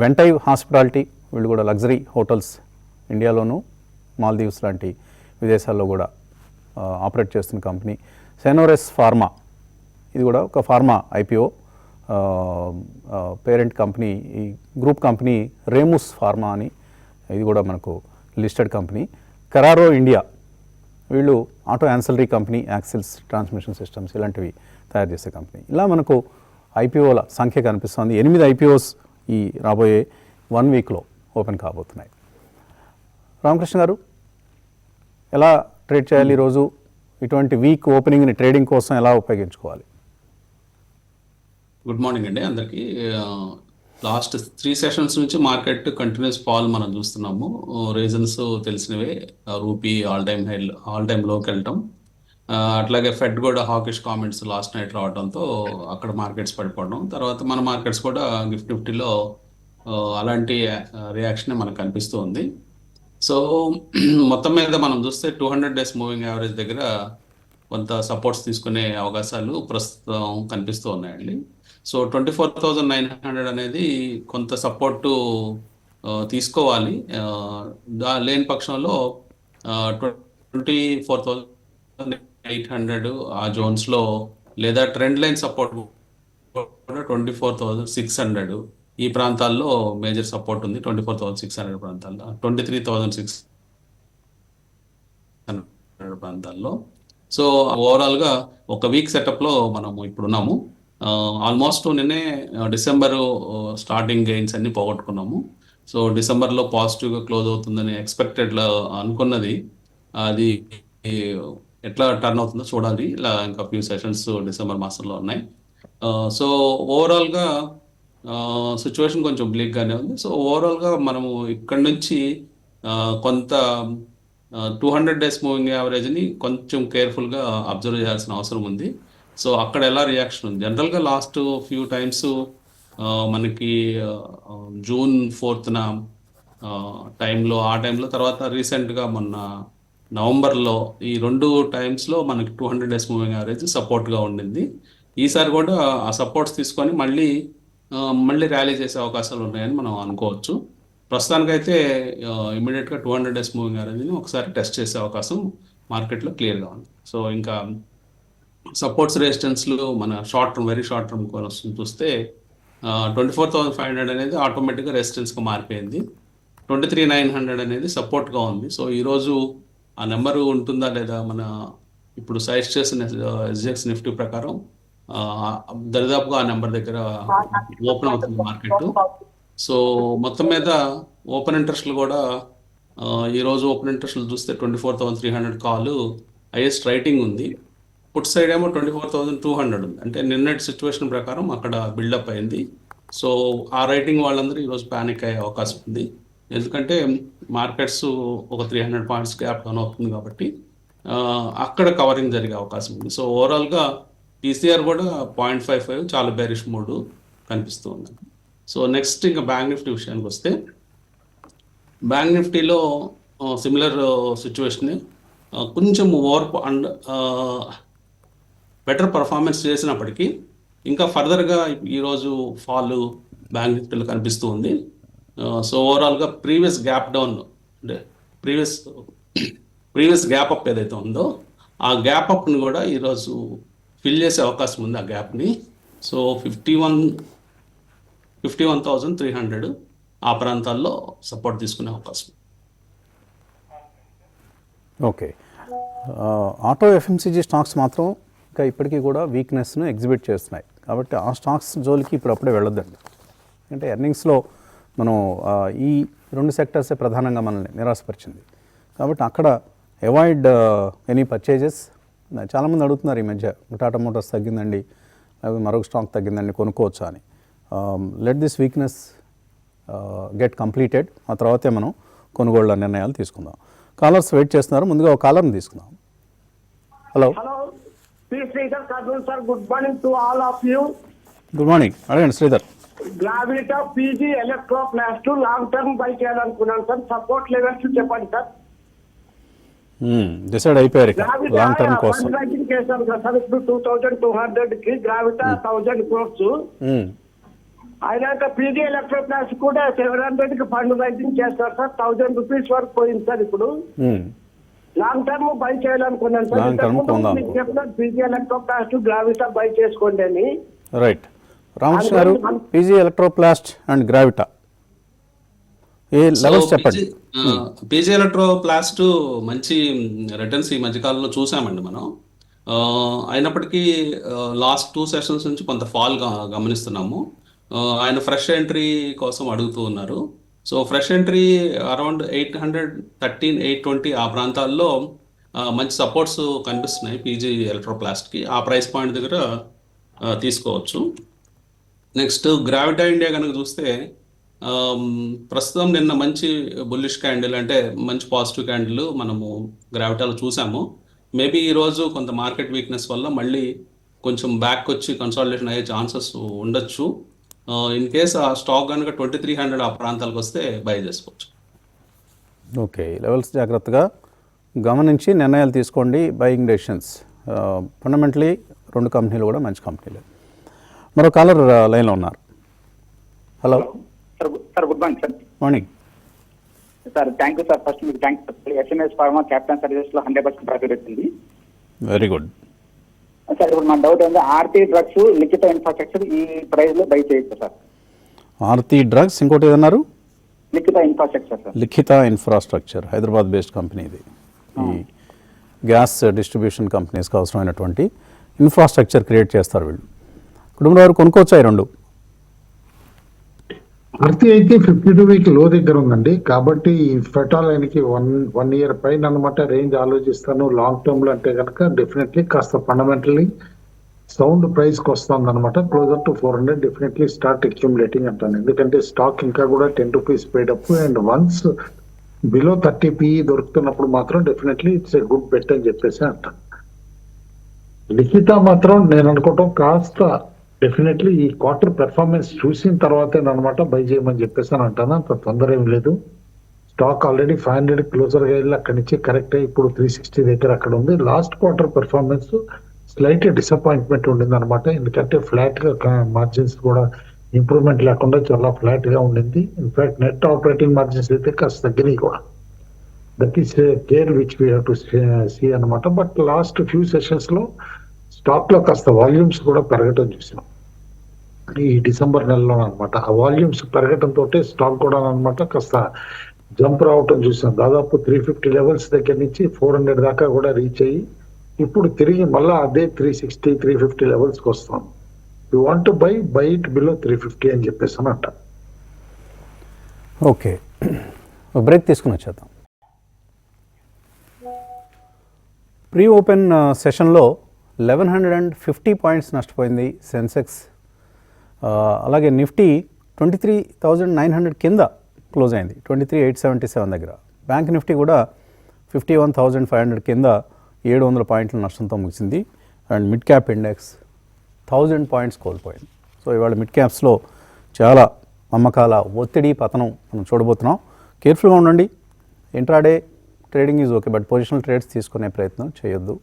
వెంటైవ్ హాస్పిటాలిటీ, వీళ్ళు కూడా లగ్జరీ హోటల్స్ ఇండియాలోను మాల్దీవ్స్ లాంటి విదేశాల్లో కూడా ఆపరేట్ చేస్తున్న కంపెనీ. సెనోరెస్ ఫార్మా, ఇది కూడా ఒక ఫార్మా ఐపీఓ. పేరెంట్ కంపెనీ, ఈ గ్రూప్ కంపెనీ రేముస్ ఫార్మా అని, ఇది కూడా మనకు లిస్టెడ్ కంపెనీ. కరారో ఇండియా, వీళ్ళు auto ancillary company, axles transmission systems ఇలాంటివి తయారు చేసే కంపెనీ. ఇలా మనకు ఐపీఓల సంఖ్య కనిపిస్తుంది. 8 ఐపీఓస్ ఈ రాబోయే 1 వీక్లో ఓపెన్ కాబోతున్నాయి. రామకృష్ణ గారు, ఎలా ట్రేడ్ చేయాలి ఈరోజు? ఇటువంటి వీక్ ఓపెనింగ్ని ట్రేడింగ్ కోసం ఎలా ఉపయోగించుకోవాలి? గుడ్ మార్నింగ్ అండి అందరికీ. లాస్ట్ 3 సెషన్స్ నుంచి మార్కెట్ కంటిన్యూస్ ఫాల్ మనం చూస్తున్నాము. రీజన్స్ తెలిసినవే, రూపీ ఆల్ టైమ్ లోకి వెళ్ళటం, అట్లాగే ఫెడ్ కూడా హాకిష్ కామెంట్స్ లాస్ట్ నైట్ రావడంతో అక్కడ మార్కెట్స్ పడిపోవడం, తర్వాత మన మార్కెట్స్ కూడా నిఫ్టీలో అలాంటి రియాక్షన్ మనకు కనిపిస్తూ ఉంది. సో మొత్తం మీద మనం చూస్తే 200 డేస్ మూవింగ్ యావరేజ్ దగ్గర కొంత సపోర్ట్స్ తీసుకునే అవకాశాలు ప్రస్తుతం కనిపిస్తూ ఉన్నాయండి. సో 24,900 అనేది కొంత సపోర్టు తీసుకోవాలి. లేని పక్షంలో 24,800 ఆ జోన్స్లో, లేదా ట్రెండ్ లైన్ సపోర్ట్ కూడా 24,600 ఈ ప్రాంతాల్లో మేజర్ సపోర్ట్ ఉంది. 24,600 ప్రాంతాల్లో, 23,600 ప్రాంతాల్లో. సో ఓవరాల్గా ఒక వీక్ సెటప్లో మనము ఇప్పుడు ఉన్నాము. ఆల్మోస్ట్ నిన్నే డిసెంబర్ స్టార్టింగ్ గెయిన్స్ అన్ని పోగొట్టుకున్నాము. సో డిసెంబర్లో పాజిటివ్గా క్లోజ్ అవుతుందని ఎక్స్పెక్టెడ్లో అనుకున్నది, అది ఎట్లా టర్న్ అవుతుందో చూడాలి. ఇలా ఇంకా ఫ్యూ సెషన్స్ డిసెంబర్ మాసంలో ఉన్నాయి. సో ఓవరాల్గా సిచ్యువేషన్ కొంచెం బ్లీక్గానే ఉంది. సో ఓవరాల్గా మనము ఇక్కడ నుంచి కొంత 200 డేస్ మూవింగ్ యావరేజ్ని కొంచెం కేర్ఫుల్గా అబ్జర్వ్ చేయాల్సిన అవసరం ఉంది. సో అక్కడ ఎలా రియాక్షన్ ఉంది. జనరల్గా లాస్ట్ ఫ్యూ టైమ్స్ మనకి జూన్ 4th టైంలో, ఆ టైంలో, తర్వాత రీసెంట్గా మొన్న నవంబర్లో, ఈ 2 టైమ్స్లో మనకి 200 డేస్ మూవింగ్ యావరేజ్ సపోర్ట్గా ఉండింది. ఈసారి కూడా ఆ సపోర్ట్స్ తీసుకొని మళ్ళీ ర్యాలీ చేసే అవకాశాలు ఉన్నాయని మనం అనుకోవచ్చు. ప్రస్తుతానికైతే ఇమీడియట్గా 200 డేస్ మూవింగ్ యావరేజ్ని ఒకసారి టెస్ట్ చేసే అవకాశం మార్కెట్లో క్లియర్గా ఉంది. సో ఇంకా సపోర్ట్స్ రెసిస్టెన్స్లు మన వెరీ షార్ట్ టర్మ్ కోసం చూస్తే 24,500 అనేది ఆటోమేటిక్గా రెసిస్టెన్స్గా మారిపోయింది. 23,900 అనేది సపోర్ట్గా ఉంది. సో ఈరోజు ఆ నెంబరు ఉంటుందా లేదా, మన ఇప్పుడు సైజ్ చేసిన ఎస్జిఎక్స్ నిఫ్టీ ప్రకారం దరిదాపుగా ఆ నెంబర్ దగ్గర ఓపెన్ అవుతుంది మార్కెట్. సో మొత్తం మీద ఓపెన్ ఇంట్రెస్ట్లు కూడా ఈరోజు ఓపెన్ ఇంట్రెస్ట్లు చూస్తే 24,300 కాలు హైయెస్ట్ రైటింగ్ ఉంది. పుట్ సైడ్ ఏమో 24,200 ఉంది. అంటే నిన్నటి సిచ్యువేషన్ ప్రకారం అక్కడ బిల్డప్ అయింది. సో ఆ రైటింగ్ వాళ్ళందరూ ఈరోజు ప్యానిక్ అయ్యే అవకాశం ఉంది. ఎందుకంటే మార్కెట్స్ ఒక 300 పాయింట్స్ గ్యాప్ డౌన్ అవుతుంది కాబట్టి అక్కడ కవరింగ్ జరిగే అవకాశం ఉంది. సో ఓవరాల్గా టీసీఆర్ కూడా 0.55 చాలా బేరిష్ మూడ్ కనిపిస్తూ ఉంది. సో నెక్స్ట్ ఇంకా బ్యాంక్ నిఫ్టీ విషయానికి వస్తే, బ్యాంక్ నిఫ్టీలో సిమిలర్ సిచ్యువేషన్, కొంచెం అండ్ బెటర్ పర్ఫార్మెన్స్ చేసినప్పటికీ ఇంకా ఫర్దర్గా ఈరోజు ఫాల్ బ్యాంక్ నిఫ్టీలో కనిపిస్తూ ఉంది. సో ఓవరాల్గా ప్రీవియస్ గ్యాప్ డౌన్, అంటే ప్రీవియస్ గ్యాప్ అప్ ఏదైతే ఉందో ఆ గ్యాప్ అప్ని కూడా ఈరోజు ఫిల్ చేసే అవకాశం ఉంది. ఆ గ్యాప్ని సో 51,300 ఆ ప్రాంతాల్లో సపోర్ట్ తీసుకునే అవకాశం. ఓకే, ఆటో ఎఫ్ఎంసీజీ స్టాక్స్ మాత్రం ఇంకా ఇప్పటికీ కూడా వీక్నెస్ను ఎగ్జిబిట్ చేస్తున్నాయి. కాబట్టి ఆ స్టాక్స్ జోలికి ఇప్పుడు అప్పుడే వెళ్ళొద్దండి. అంటే ఎర్నింగ్స్లో మనం ఈ 2 సెక్టర్సే ప్రధానంగా మనల్ని నిరాశపరిచింది. కాబట్టి అక్కడ అవాయిడ్ ఎనీ పర్చేజెస్. చాలామంది అడుగుతున్నారు ఈ మధ్య, టాటా మోటార్స్ తగ్గిందండి, లేకపోతే మరొక స్టాక్ తగ్గిందండి, కొనుక్కోవచ్చా అని. Let this weakness get completed, ఆ తర్వాతే మనం కొనుగోళ్ల నిర్ణయాలు తీసుకుందాం. కాలర్స్ వెయిట్ చేస్తున్నారు, ముందుగా ఒక కాలర్ని తీసుకుందాం. Hello Sridhar Kurnool sir, good morning to all of you. Good morning, అడగండి Sridhar. Gravita PG Electroplast long term buy చేయాలనుకున్నాను సార్, సపోర్ట్ లెవెల్స్ చెప్పండి సార్. డిసైడ్ అయిపోయారు లాంగ్ టర్మ్ కోసం. ఫండ్ రైజింగ్ చేశాను కదా సార్, ఇప్పుడు 2,200 కి గ్రావిటా 1,000 crores. అయినాక పీజీ ఎలక్ట్రోప్లాస్ట్ కూడా 700 కి ఫండ్ రైజింగ్ చేస్తారు సార్, 1,000 rupees వరకు పోయింది సార్. ఇప్పుడు లాంగ్ టర్మ్ బై చేయాలనుకున్నాను సార్. చెప్పిన పీజీ ఎలక్ట్రోప్లాస్ట్ గ్రావిటా బై చేసుకోండి అని. రైట్, రామకృష్ణ గారు, PG Electroplast and Gravita A levels చెప్పండి. పీజీ ఎలక్ట్రోప్లాస్ట్ మంచి రిటర్న్స్ ఈ మధ్యకాలంలో చూసామండి మనం. అయినప్పటికీ లాస్ట్ 2 సెషన్స్ నుంచి కొంత ఫాల్ గమనిస్తున్నాము. ఆయన ఫ్రెష్ ఎంట్రీ కోసం అడుగుతూ ఉన్నారు. సో ఫ్రెష్ ఎంట్రీ అరౌండ్ 813, 820 ఆ ప్రాంతాల్లో మంచి సపోర్ట్స్ కనిపిస్తున్నాయి పీజీ ఎలక్ట్రోప్లాస్ట్కి. ఆ ప్రైస్ పాయింట్ దగ్గర తీసుకోవచ్చు. నెక్స్ట్ గ్రావిటా ఇండియా కనుక చూస్తే ప్రస్తుతం నిన్న మంచి బుల్లిష్ క్యాండిల్, అంటే మంచి పాజిటివ్ క్యాండిల్ మనము గ్రావిటాలో చూసాము. మేబీ ఈరోజు కొంత మార్కెట్ వీక్నెస్ వల్ల మళ్ళీ కొంచెం బ్యాక్ వచ్చి కన్సాలిడేషన్ అయ్యే ఛాన్సెస్ ఉండొచ్చు. ఇన్ కేస్ ఆ స్టాక్ కనుక 2300 ఆ ప్రాంతాలకు వస్తే బై చేసుకోవచ్చు. ఓకే, లెవెల్స్ జాగ్రత్తగా గమనించి నిర్ణయాలు తీసుకోండి, బయింగ్ డెసిషన్స్. ఫండమెంటలీ రెండు కంపెనీలు కూడా మంచి కంపెనీలు. మరో కాలర్ లైన్లో ఉన్నారు. Hello sir good morning sir. Morning sir thank you sir. First మీకు thanks sir. SMS pharma capital సర్వీసెస్లో 100% ప్రాఫిట్ వచ్చింది వెరీ గుడ్. సార్. ఇప్పుడు మన డౌట్ ఉంది, ఆర్టీ డ్రగ్స్ లిఖిత ఇన్ఫ్రాస్ట్రక్చర్ ఈ ప్రైస్లో బై చేయొచ్చు సార్? ఆర్తి డ్రగ్స్, ఇంకోటి ఏదన్నారు? లిఖిత ఇన్ఫ్రాస్ట్రక్చర్ సార్. లిఖిత ఇన్ఫ్రాస్ట్రక్చర్ హైదరాబాద్ బేస్డ్ కంపెనీ ఇది. ఈ గ్యాస్ డిస్ట్రిబ్యూషన్ కంపెనీస్కి అవసరమైనటువంటి ఇన్ఫ్రాస్ట్రక్చర్ క్రియేట్ చేస్తారు వీళ్ళు. కుటుంబం వారు కొనుక్కోవచ్చా ఈ రెండు? ఆర్తి అయితే 52 వీక్ లో దగ్గర ఉందండి, కాబట్టి ఫెటాల్ ఆయనకి వన్ ఇయర్ పైన అనమాట రేంజ్ ఆలోచిస్తాను. లాంగ్ టర్మ్ లో అంటే కనుక డెఫినెట్లీ కాస్త ఫండమెంటలీ సౌండ్ ప్రైస్ కి వస్తుంది అనమాట. Closer to 400 definitely start accumulating అంటాను. ఎందుకంటే స్టాక్ ఇంకా కూడా 10 rupees paid up and once below 30 PE దొరుకుతున్నప్పుడు మాత్రం definitely it's a good bet అని చెప్పేసి అంటాను. లిఖిత మాత్రం నేను అనుకోవటం కాస్త డెఫినెట్లీ ఈ క్వార్టర్ పెర్ఫార్మెన్స్ చూసిన తర్వాతే అనమాట బై చేయమని చెప్పేసి అని అంటాను. అంత తొందర ఏం లేదు. స్టాక్ ఆల్రెడీ 500 క్లోజర్ గా వెళ్ళి అక్కడి నుంచి కరెక్ట్ అయ్యి ఇప్పుడు 360 దగ్గర అక్కడ ఉంది. Last quarter performance slight disappointment ఉండింది అనమాట. ఎందుకంటే ఫ్లాట్ గా మార్జిన్స్ కూడా ఇంప్రూవ్మెంట్ లేకుండా చాలా ఫ్లాట్ గా ఉండింది. ఇన్ఫాక్ట్ నెట్ ఆపరేటింగ్ మార్జిన్స్ అయితే కాస్త తగ్గినాయి కూడా. That is care which we have to see అనమాట. బట్ లాస్ట్ ఫ్యూ సెషన్స్ లో స్టాక్ లో కాస్త వాల్యూమ్స్ కూడా పెరగటం చూసాం ఈ డిసెంబర్ నెలలో అనమాట. ఆ వాల్యూమ్స్ పెరగటం తోటే స్టాక్ కూడా అనమాట కాస్త జంప్ రావటం చూసాం. దాదాపు 350 లెవెల్స్ దగ్గర నుంచి 400 దాకా కూడా రీచ్ అయ్యి ఇప్పుడు తిరిగి మళ్ళీ అదే 360, 350 లెవెల్స్ కి వస్తాం. You want buy it below 350 అని చెప్పేసి అని అంట. ఓకే, బ్రేక్ తీసుకుని వచ్చేద్దాం. ప్రీ ఓపెన్ సెషన్లో 1150 పాయింట్స్ నష్టపోయింది సెన్సెక్స్. అలాగే నిఫ్టీ 23,900 కింద క్లోజ్ అయింది, 23,877 దగ్గర. బ్యాంక్ నిఫ్టీ కూడా 51,500 కింద 700 పాయింట్ల నష్టంతో ముగిసింది. And mid cap index 1000 points కోల్పోయింది. సో ఇవాళ మిడ్ క్యాప్స్లో చాలా అమ్మకాల ఒత్తిడి, పతనం మనం చూడబోతున్నాం. కేర్ఫుల్గా ఉండండి. Intraday trading is okay, but positional trades తీసుకునే ప్రయత్నం చేయొద్దు.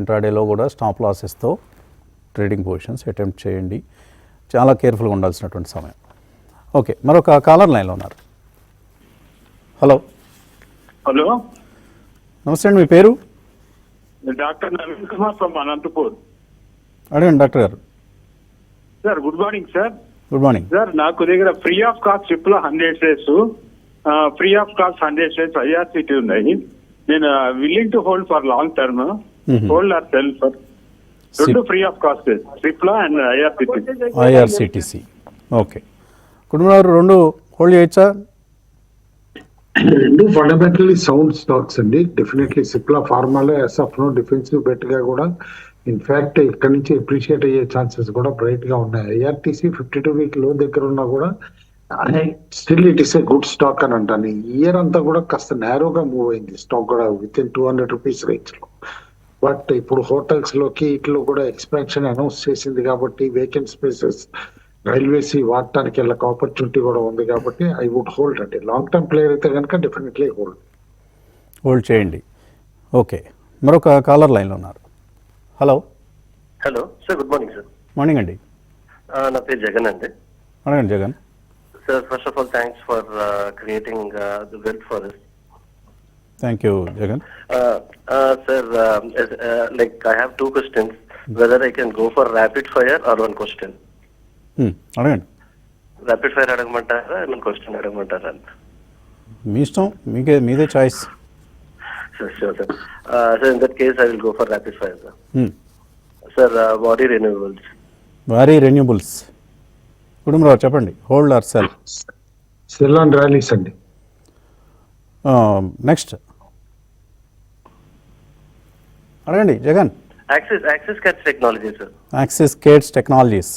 ఇంట్రాడేలో కూడా స్టాప్ లాసెస్తో ట్రేడింగ్ పొజిషన్స్ అటెంప్ట్ చేయండి. చాలా కేర్ఫుల్గా ఉండాల్సినటువంటి సమయం. ఓకే, మరొక కాలర్ లైన్లో ఉన్నారు. హలో హలో, నమస్తే అండి, మీ పేరు? Doctor Naveen Kumar from Anantapur. అడగండి డాక్టర్ గారు. Sir good morning sir. Good morning sir నాకు దగ్గర ఫ్రీ ఆఫ్ కాస్ట్ షిప్ లో 100 shares, free of cost 100 shares IRCT ఉన్నాయి. నేను willing to hold for long term, hold or sell for రెండు ఫ్రీ ఆఫ్ కాస్ట్ షిప్ లో and IRCTC. Okay, Kutumbarao రెండు hold చేయొచ్చా? రెండు ఫండమెంటల్లీ సౌండ్ స్టాక్స్ అండి. Definitely Cipla ఫార్మాలో ఎస్ఎఫ్ నో డిఫెన్సివ్ బెట్ గా కూడా ఇన్ఫాక్ట్ ఇక్కడ నుంచి అప్రిషియేట్ అయ్యే ఛాన్సెస్ కూడా బ్రైట్ గా ఉన్నాయి. IRTC 52 వీక్ లో దగ్గర ఉన్నా కూడా still it is a good stock అని అంటాను. ఈ ఇయర్ అంతా కూడా కాస్త నేరోగా మూవ్ అయింది స్టాక్ కూడా విత్ ఇన్ 200 రూపీస్ రేంజ్ లో. బట్ ఇప్పుడు హోటల్స్ లోకి ఇట్లో కూడా ఎక్స్పాన్షన్ అనౌన్స్ చేసింది కాబట్టి వేకెంట్ స్పేసెస్ రైల్వేస్ వాడటానికి వెళ్ళక ఆపర్చునిటీ కూడా ఉంది కాబట్టి ఐ వుడ్ హోల్డ్ అండి. లాంగ్ టర్మ్ ప్లేయర్ అయితే కనుక డెఫినెట్లీ హోల్డ్ చేయండి. ఓకే, మరొక కాలర్ లైన్లో ఉన్నారు. Hello hello sir, good morning sir. Morning అండి. నా పేరు జగన్ అండి. అడగండి Jagan. Sir first of all thanks for creating the wealth for us. Thank you Jagan. Sir like I have two questions, whether I can go for rapid fire or one question. అడగండి. Rapid fire అడగమంటారా, one question అడగమంటారా? మీ ఇష్టం, మీదే choice. Sure, sir. So in that case, I will go for rapid fire, sir. Sir, Waaree Renewables. Waaree Renewables. Kutumbarao చెప్పండి, hold or sell? Sell and rallies అండి. Next అడగండి Jagan. Axis Cats Technology, sir. Axis Cats Technologies.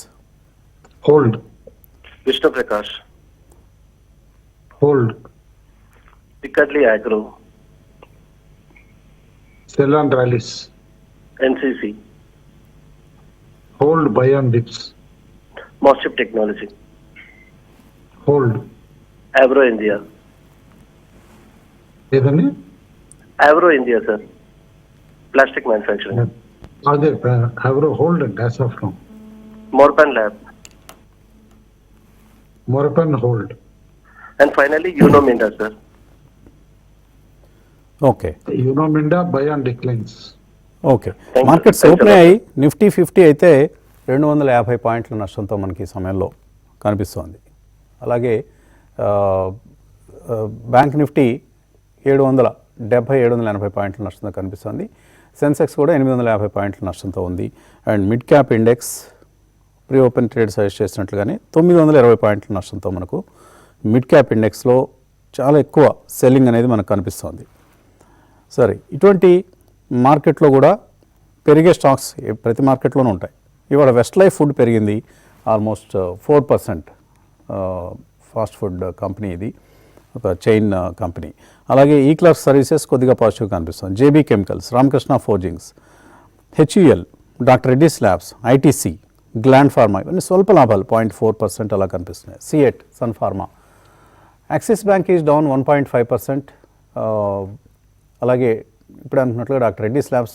Hold. Vishnu Prakash. Hold. Piccadilly Agro. Sell and rallies. NCC, Hold, buy and dips. Moschip Technology, Hold. Avro India, ఏదండి? Avro India, sir. Plastic manufacturing. అదే ఎవరో hold అండి as of now. Morpan Lab, Morepen hold. and finally Unominda, sir. Okay, Unominda buy and declines. Okay. Thank you. Markets Thanks a open lot. అయ్యి నిఫ్టీ 50 అయితే 250 పాయింట్ల నష్టంతో మనకి ఈ సమయంలో కనిపిస్తోంది. అలాగే బ్యాంక్ నిఫ్టీ 770 780 పాయింట్ల నష్టంతో కనిపిస్తోంది. సెన్సెక్స్ కూడా 850 పాయింట్ల నష్టంతో ఉంది. And mid cap index pre open trade suggest చేసినట్లుగానే 920 పాయింట్ల నష్టంతో మనకు మిడ్ క్యాప్ ఇండెక్స్లో చాలా ఎక్కువ సెల్లింగ్ అనేది మనకు కనిపిస్తోంది. సరే, ఇటువంటి మార్కెట్లో కూడా పెరిగే స్టాక్స్ ప్రతి మార్కెట్లోనూ ఉంటాయి. ఇవాళ వెస్ట్ లైఫ్ ఫుడ్ పెరిగింది ఆల్మోస్ట్ 4%. ఫాస్ట్ ఫుడ్ కంపెనీ ఇది, ఒక చైన్ కంపెనీ. అలాగే ఈ క్లాస్ సర్వీసెస్ కొద్దిగా పాజిటివ్ కనిపిస్తుంది. JB chemicals, Ramakrishna forgings, HUL, doctor Reddy's labs, ITC, Gland pharma ఇవన్నీ స్వల్ప లాభాలు 0.4% అలా కనిపిస్తున్నాయి. CEAT, Sun pharma. Axis bank is down 1.5%. అలాగే ఇప్పుడు అనుకున్నట్లుగా డాక్టర్ రెడ్డిస్ ల్యాబ్స్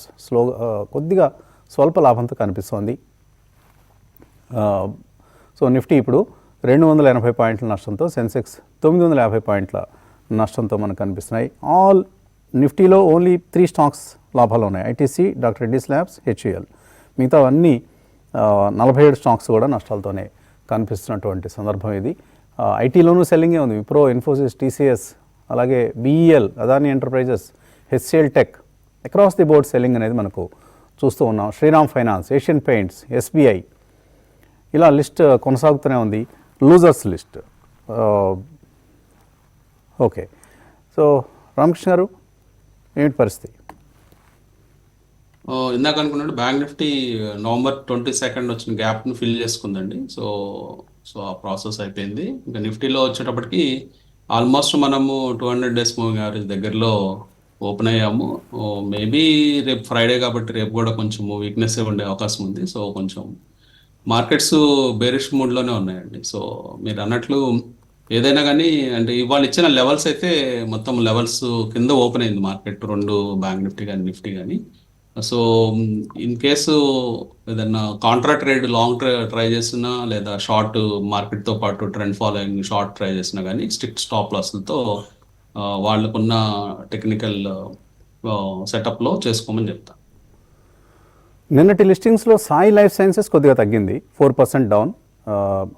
కొద్దిగా స్వల్ప లాభంతో కనిపిస్తోంది. సో నిఫ్టీ ఇప్పుడు 280 పాయింట్ల నష్టంతో, సెన్సెక్స్ 950 పాయింట్ల నష్టంతో మనకు కనిపిస్తున్నాయి. ఆల్ నిఫ్టీలో ఓన్లీ 3 స్టాక్స్ లాభాలు ఉన్నాయి: ITC, doctor Reddy's labs, HUL. మిగతా అన్నీ 47 స్టాక్స్ కూడా నష్టాలతోనే కనిపిస్తున్నటువంటి సందర్భం ఇది. ఐటీలోనూ సెల్లింగే ఉంది. విప్రో, ఇన్ఫోసిస్, టీసీఎస్, అలాగే BEL, Adani enterprises, HCL tech, across the board selling అనేది మనకు చూస్తూ ఉన్నాం. Shriram finance, Asian paints, SBI, ఇలా లిస్ట్ కొనసాగుతూనే ఉంది. Losers list. Okay, so Ramakrishna garu ఏంటి పరిస్థితి? ఇందాక అనుకున్నట్టు బ్యాంక్ నిఫ్టీ నవంబర్ 22 వచ్చిన గ్యాప్ను ఫిల్ చేసుకుందండి. సో ఆ ప్రాసెస్ అయిపోయింది. ఇంకా నిఫ్టీలో వచ్చేటప్పటికి ఆల్మోస్ట్ మనము 200 డేస్ మూవింగ్ యావరేజ్ దగ్గరలో ఓపెన్ అయ్యాము. మేబీ రేపు ఫ్రైడే కాబట్టి రేపు కూడా కొంచెం వీక్నెస్ ఉండే అవకాశం ఉంది. సో కొంచెం మార్కెట్స్ బేరిష్ మూడ్లోనే ఉన్నాయండి. సో మీరు అన్నట్లు ఏదైనా కానీ అంటే ఇవాళ ఇచ్చిన లెవెల్స్ అయితే మొత్తం లెవెల్స్ కింద ఓపెన్ అయింది మార్కెట్, 2 బ్యాంక్ నిఫ్టీ కానీ నిఫ్టీ కానీ. సో ఇన్ కేసు ఏదన్నా కాంట్రా ట్రేడ్ లాంగ్ ట్రై చేసినా లేదా షార్ట్ మార్కెట్తో పాటు ట్రెండ్ ఫాలోయింగ్ షార్ట్ ట్రై చేసినా కానీ స్ట్రిక్ట్ స్టాప్ లాస్లతో వాళ్ళకున్న టెక్నికల్ సెటప్లో చేసుకోమని చెప్తాను. నిన్నటి లిస్టింగ్స్లో సాయి లైఫ్ సైన్సెస్ కొద్దిగా తగ్గింది, 4% డౌన్,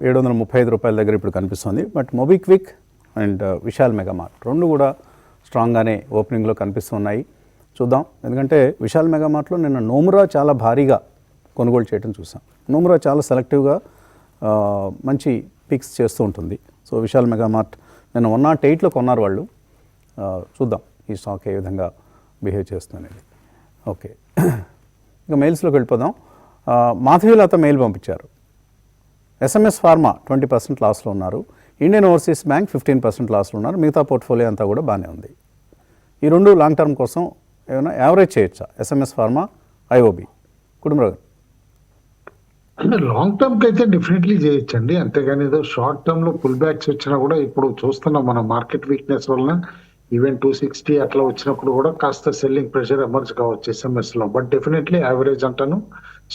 735 రూపాయల దగ్గర ఇప్పుడు కనిపిస్తుంది. But MobiKwik and Vishal Megamart 2 కూడా స్ట్రాంగ్గానే ఓపెనింగ్లో కనిపిస్తున్నాయి. చూద్దాం, ఎందుకంటే విశాల్ మెగామార్ట్లో నిన్న నోమురా చాలా భారీగా కొనుగోలు చేయడం చూసాం. నోమురా చాలా సెలెక్టివ్గా మంచి పిక్స్ చేస్తూ ఉంటుంది. సో విశాల్ మెగామార్ట్ నిన్న 108లో కొన్నారు వాళ్ళు. చూద్దాం ఈ స్టాక్ ఏ విధంగా బిహేవ్ చేస్తుందనేది. ఓకే, ఇంకా మెయిల్స్లోకి వెళ్ళిపోదాం. మాధవీలత మెయిల్ పంపించారు. ఎస్ఎంఎస్ ఫార్మా 20% లాస్లో ఉన్నారు. ఇండియన్ ఓవర్సీస్ బ్యాంక్ 15% లాస్లో ఉన్నారు. మిగతా పోర్ట్ఫోలియో అంతా కూడా బాగానే ఉంది. ఈ 2 లాంగ్ టర్మ్ కోసం ఏమైనా యావరేజ్ చేయొచ్చా? SMS pharma, IOB. కుటుంబరావు గారు. అంటే లాంగ్ టర్మ్ కి అయితే డెఫినెట్లీ చేయొచ్చండి. అంతేగాని ఏదో షార్ట్ టర్మ్ లో పుల్ బ్యాక్స్ వచ్చినా కూడా ఇప్పుడు చూస్తున్నాం మన మార్కెట్ వీక్నెస్ వలన ఈవెన్ 260 అట్లా వచ్చినప్పుడు కూడా కాస్త సెల్లింగ్ ప్రెషర్ ఎమర్జ్ కావచ్చు ఎస్ఎంఎస్ లో. బట్ డెఫినెట్లీ యావరేజ్ అంటాను,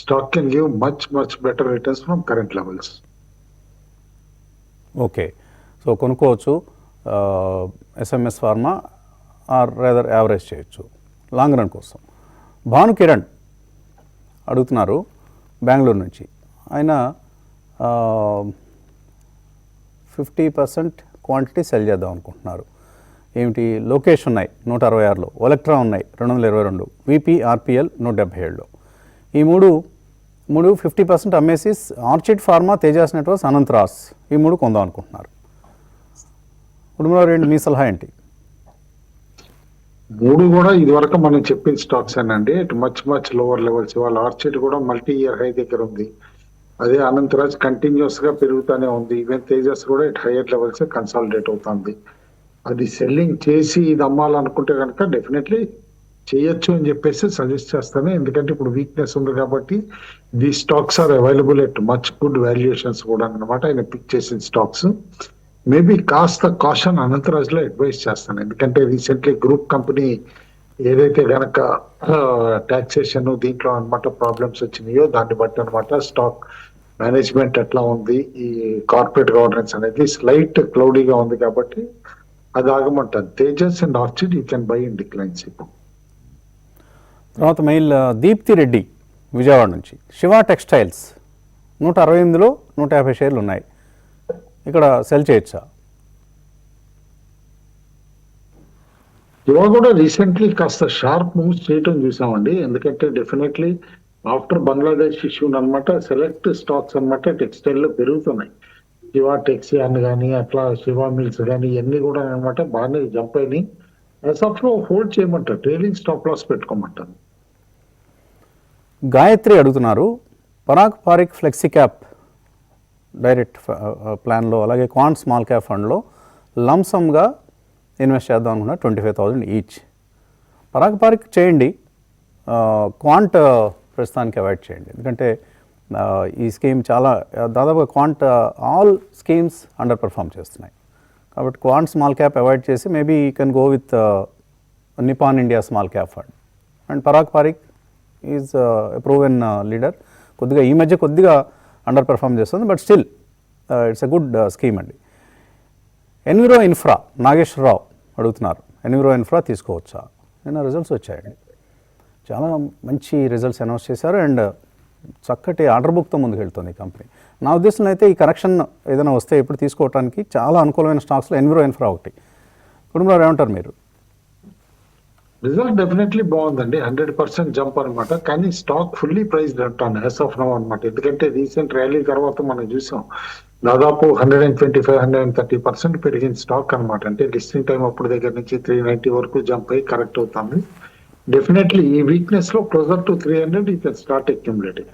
stock can give much better returns from current levels. Okay, so కొనుక్కోవచ్చు SMS pharma or rather average చేయొచ్చు లాంగ్ రన్ కోసం. భాను కిరణ్ అడుగుతున్నారు బెంగళూరు నుంచి. ఆయన 50% క్వాంటిటీ సెల్ చేద్దాం అనుకుంటున్నారు. ఏమిటి? లోకేష్ ఉన్నాయి 166లో, ఒలెక్ట్రా ఉన్నాయి 222, విపి ఆర్పిఎల్ 177లో. ఈ మూడు 50% అమ్మేసి Orchid Pharma, Tejas Networks, Anant Raj ఈ 3 కొందాం అనుకుంటున్నారు. కుటుంబంలో మీ సలహా ఏంటి? 3 కూడా ఇది వరకు మనం చెప్పిన స్టాక్స్ అండి. Much lower levels. వాళ్ళ ఆర్చిడ్ కూడా మల్టీ ఇయర్ హై దగ్గర ఉంది. అదే అనంతరాజ్ కంటిన్యూస్ గా పెరుగుతూనే ఉంది. ఈవెన్ తేజస్ కూడా ఇట్ హైయర్ లెవెల్స్ కన్సాలిడేట్ అవుతుంది. అది సెల్లింగ్ చేసి ఇది అమ్మాలనుకుంటే కనుక డెఫినెట్లీ చేయొచ్చు అని చెప్పేసి సజెస్ట్ చేస్తాను. ఎందుకంటే ఇప్పుడు వీక్నెస్ ఉంది కాబట్టి the stocks are available at much good valuations కూడా అన్నమాట. ఆయన పిక్ చేసిన స్టాక్స్ మేబీ కాస్త కాషన్ అనంతరాజ్ లో అడ్వైస్ చేస్తాను. ఎందుకంటే రీసెంట్లీ గ్రూప్ కంపెనీ ఏదైతే గనక టాక్సేషన్ దీంట్లో అన్నమాట ప్రాబ్లమ్స్ వచ్చినాయో దాన్ని బట్టి అన్నమాట స్టాక్ మేనేజ్మెంట్ ఎట్లా ఉంది, ఈ కార్పొరేట్ గవర్నెన్స్ అనేది స్లైట్ క్లౌడీగా ఉంది కాబట్టి అది ఆగమంటారు. Tejas and Orchid you can buy in declines. తర్వాత మెయిల్ దీప్తి రెడ్డి విజయవాడ నుంచి. శివ టెక్స్టైల్స్ 168లో 150 షేర్లు ఉన్నాయి, ఇక్కడ సెల్ చేయొచ్చా? ఇవాళ కూడా రీసెంట్లీ కాస్త షార్ప్ మూవ్స్ చేయటం చూసామండి. ఎందుకంటే డెఫినెట్లీ ఆఫ్టర్ బంగ్లాదేశ్ ఇష్యూ అనమాట సెలెక్ట్ స్టాక్స్ అనమాట టెక్స్టైల్ లో పెరుగుతున్నాయి. శివ టెక్సియాన్ కానీ అట్లా శివ మిల్స్ కానీ ఇవన్నీ కూడా అనమాట బాగానే జంప్ అయినాయి. హోల్డ్ చేయమంటారు, ట్రైలింగ్ స్టాప్ లాస్ పెట్టుకోమంటారు. గాయత్రి అడుగుతున్నారు, Parag Parikh flexi cap direct ప్లాన్లో అలాగే క్వాంట్ స్మాల్ క్యాప్ ఫండ్లో లంసమ్గా ఇన్వెస్ట్ చేద్దాం అనుకున్నా 25,000 ఈచ్. పరాగ్ పారిక్ చేయండి, క్వాంట్ ప్రస్తుతానికి అవాయిడ్ చేయండి. ఎందుకంటే ఈ స్కీమ్ చాలా దాదాపుగా quant all schemes under perform చేస్తున్నాయి. కాబట్టి క్వాంట్ స్మాల్ క్యాప్ అవాయిడ్ చేసి maybe you can go with Nippon India small cap fund. And Parag Parikh is proven leader. కొద్దిగా ఈ మధ్య కొద్దిగా అండర్ పర్ఫామ్ చేస్తుంది, but still it's a good scheme అండి. Enviro infra Nageswararao అడుగుతున్నారు, ఎన్విరో ఇన్ఫ్రా తీసుకోవచ్చా? నిన్న రిజల్ట్స్ వచ్చాయండి, చాలా మంచి రిజల్ట్స్ అనౌన్స్ చేశారు అండ్ చక్కటి ఆర్డర్ బుక్తో ముందుకు వెళ్తుంది ఈ కంపెనీ. నా ఉద్దేశంలో అయితే ఈ కరెక్షన్ ఏదైనా వస్తే ఇప్పుడు తీసుకోవడానికి చాలా అనుకూలమైన స్టాక్స్లో ఎన్విరో ఇన్ఫ్రా ఒకటి. కుటుంబంలో ఏమంటారు మీరు? రిజల్ట్ డెఫినెట్లీ బాగుందండి, 100% జంప్ అనమాట. కానీ స్టాక్ ఫుల్లీ ప్రైస్డ్ అంటాను యాజ్ ఆఫ్ నౌ అనమాట. ఎందుకంటే రీసెంట్ ర్యాలీ తర్వాత మనం చూసాం దాదాపు 125-130% పెరిగిన స్టాక్ అనమాట. అంటే లిస్టింగ్ టైం అప్పుడు దగ్గర నుంచి 390 వరకు జంప్ అయ్యి కరెక్ట్ అవుతుంది. డెఫినెట్లీ ఈ వీక్నెస్ లో closer to 300 you can start accumulating.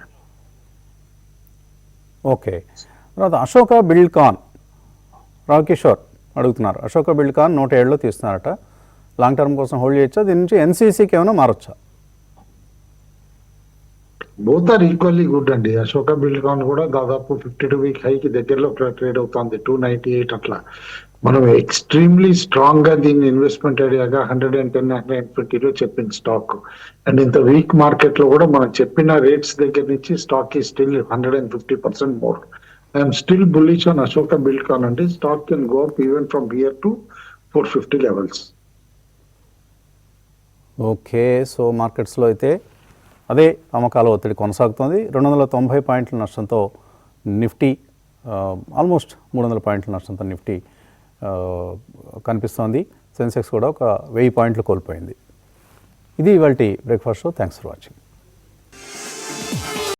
Okay. తర్వాత అశోక బిల్డ్కాన్ రాకిషోర్ అడుగుతున్నారు, అశోక బిల్డ్కాన్ 107లో తీస్తున్నారట, లాంగ్ టర్మ్ కోసం హోల్డ్ చేయొచ్చా? దీని నుంచి ఎన్సీసీకి ఏమైనా మారొచ్చా? బోత్ ఆర్ ఈక్వల్లీ గుడ్ అండి. అశోక బిల్డ్కాన్ కూడా దాదాపు 52 వీక్ హైకి దగ్గరలో ట్రేడ్ అవుతుంది, 298 అట్లా. మనం ఎక్స్ట్రీమ్లీ స్ట్రాంగ్ గా దీన్ని ఇన్వెస్ట్మెంట్ ఏరియాగా 110-120లో చెప్పిన స్టాక్. అండ్ ఇంత వీక్ మార్కెట్ లో కూడా మనం చెప్పిన రేట్స్ దగ్గర నుంచి స్టాక్ ఈ still 150% more. I'm still bullish on Ashoka Buildcon అండి. Stock can go up even from here to 450 levels. Okay. So మార్కెట్స్లో అయితే అదే అమ్మకాల ఒత్తిడి కొనసాగుతోంది. 290 పాయింట్ల నష్టంతో నిఫ్టీ, ఆల్మోస్ట్ 300 పాయింట్ల నష్టంతో నిఫ్టీ కనిపిస్తోంది. సెన్సెక్స్ కూడా ఒక 1000 పాయింట్లు కోల్పోయింది. ఇది ఇవాల్టి breakfast show. Thanks for watching.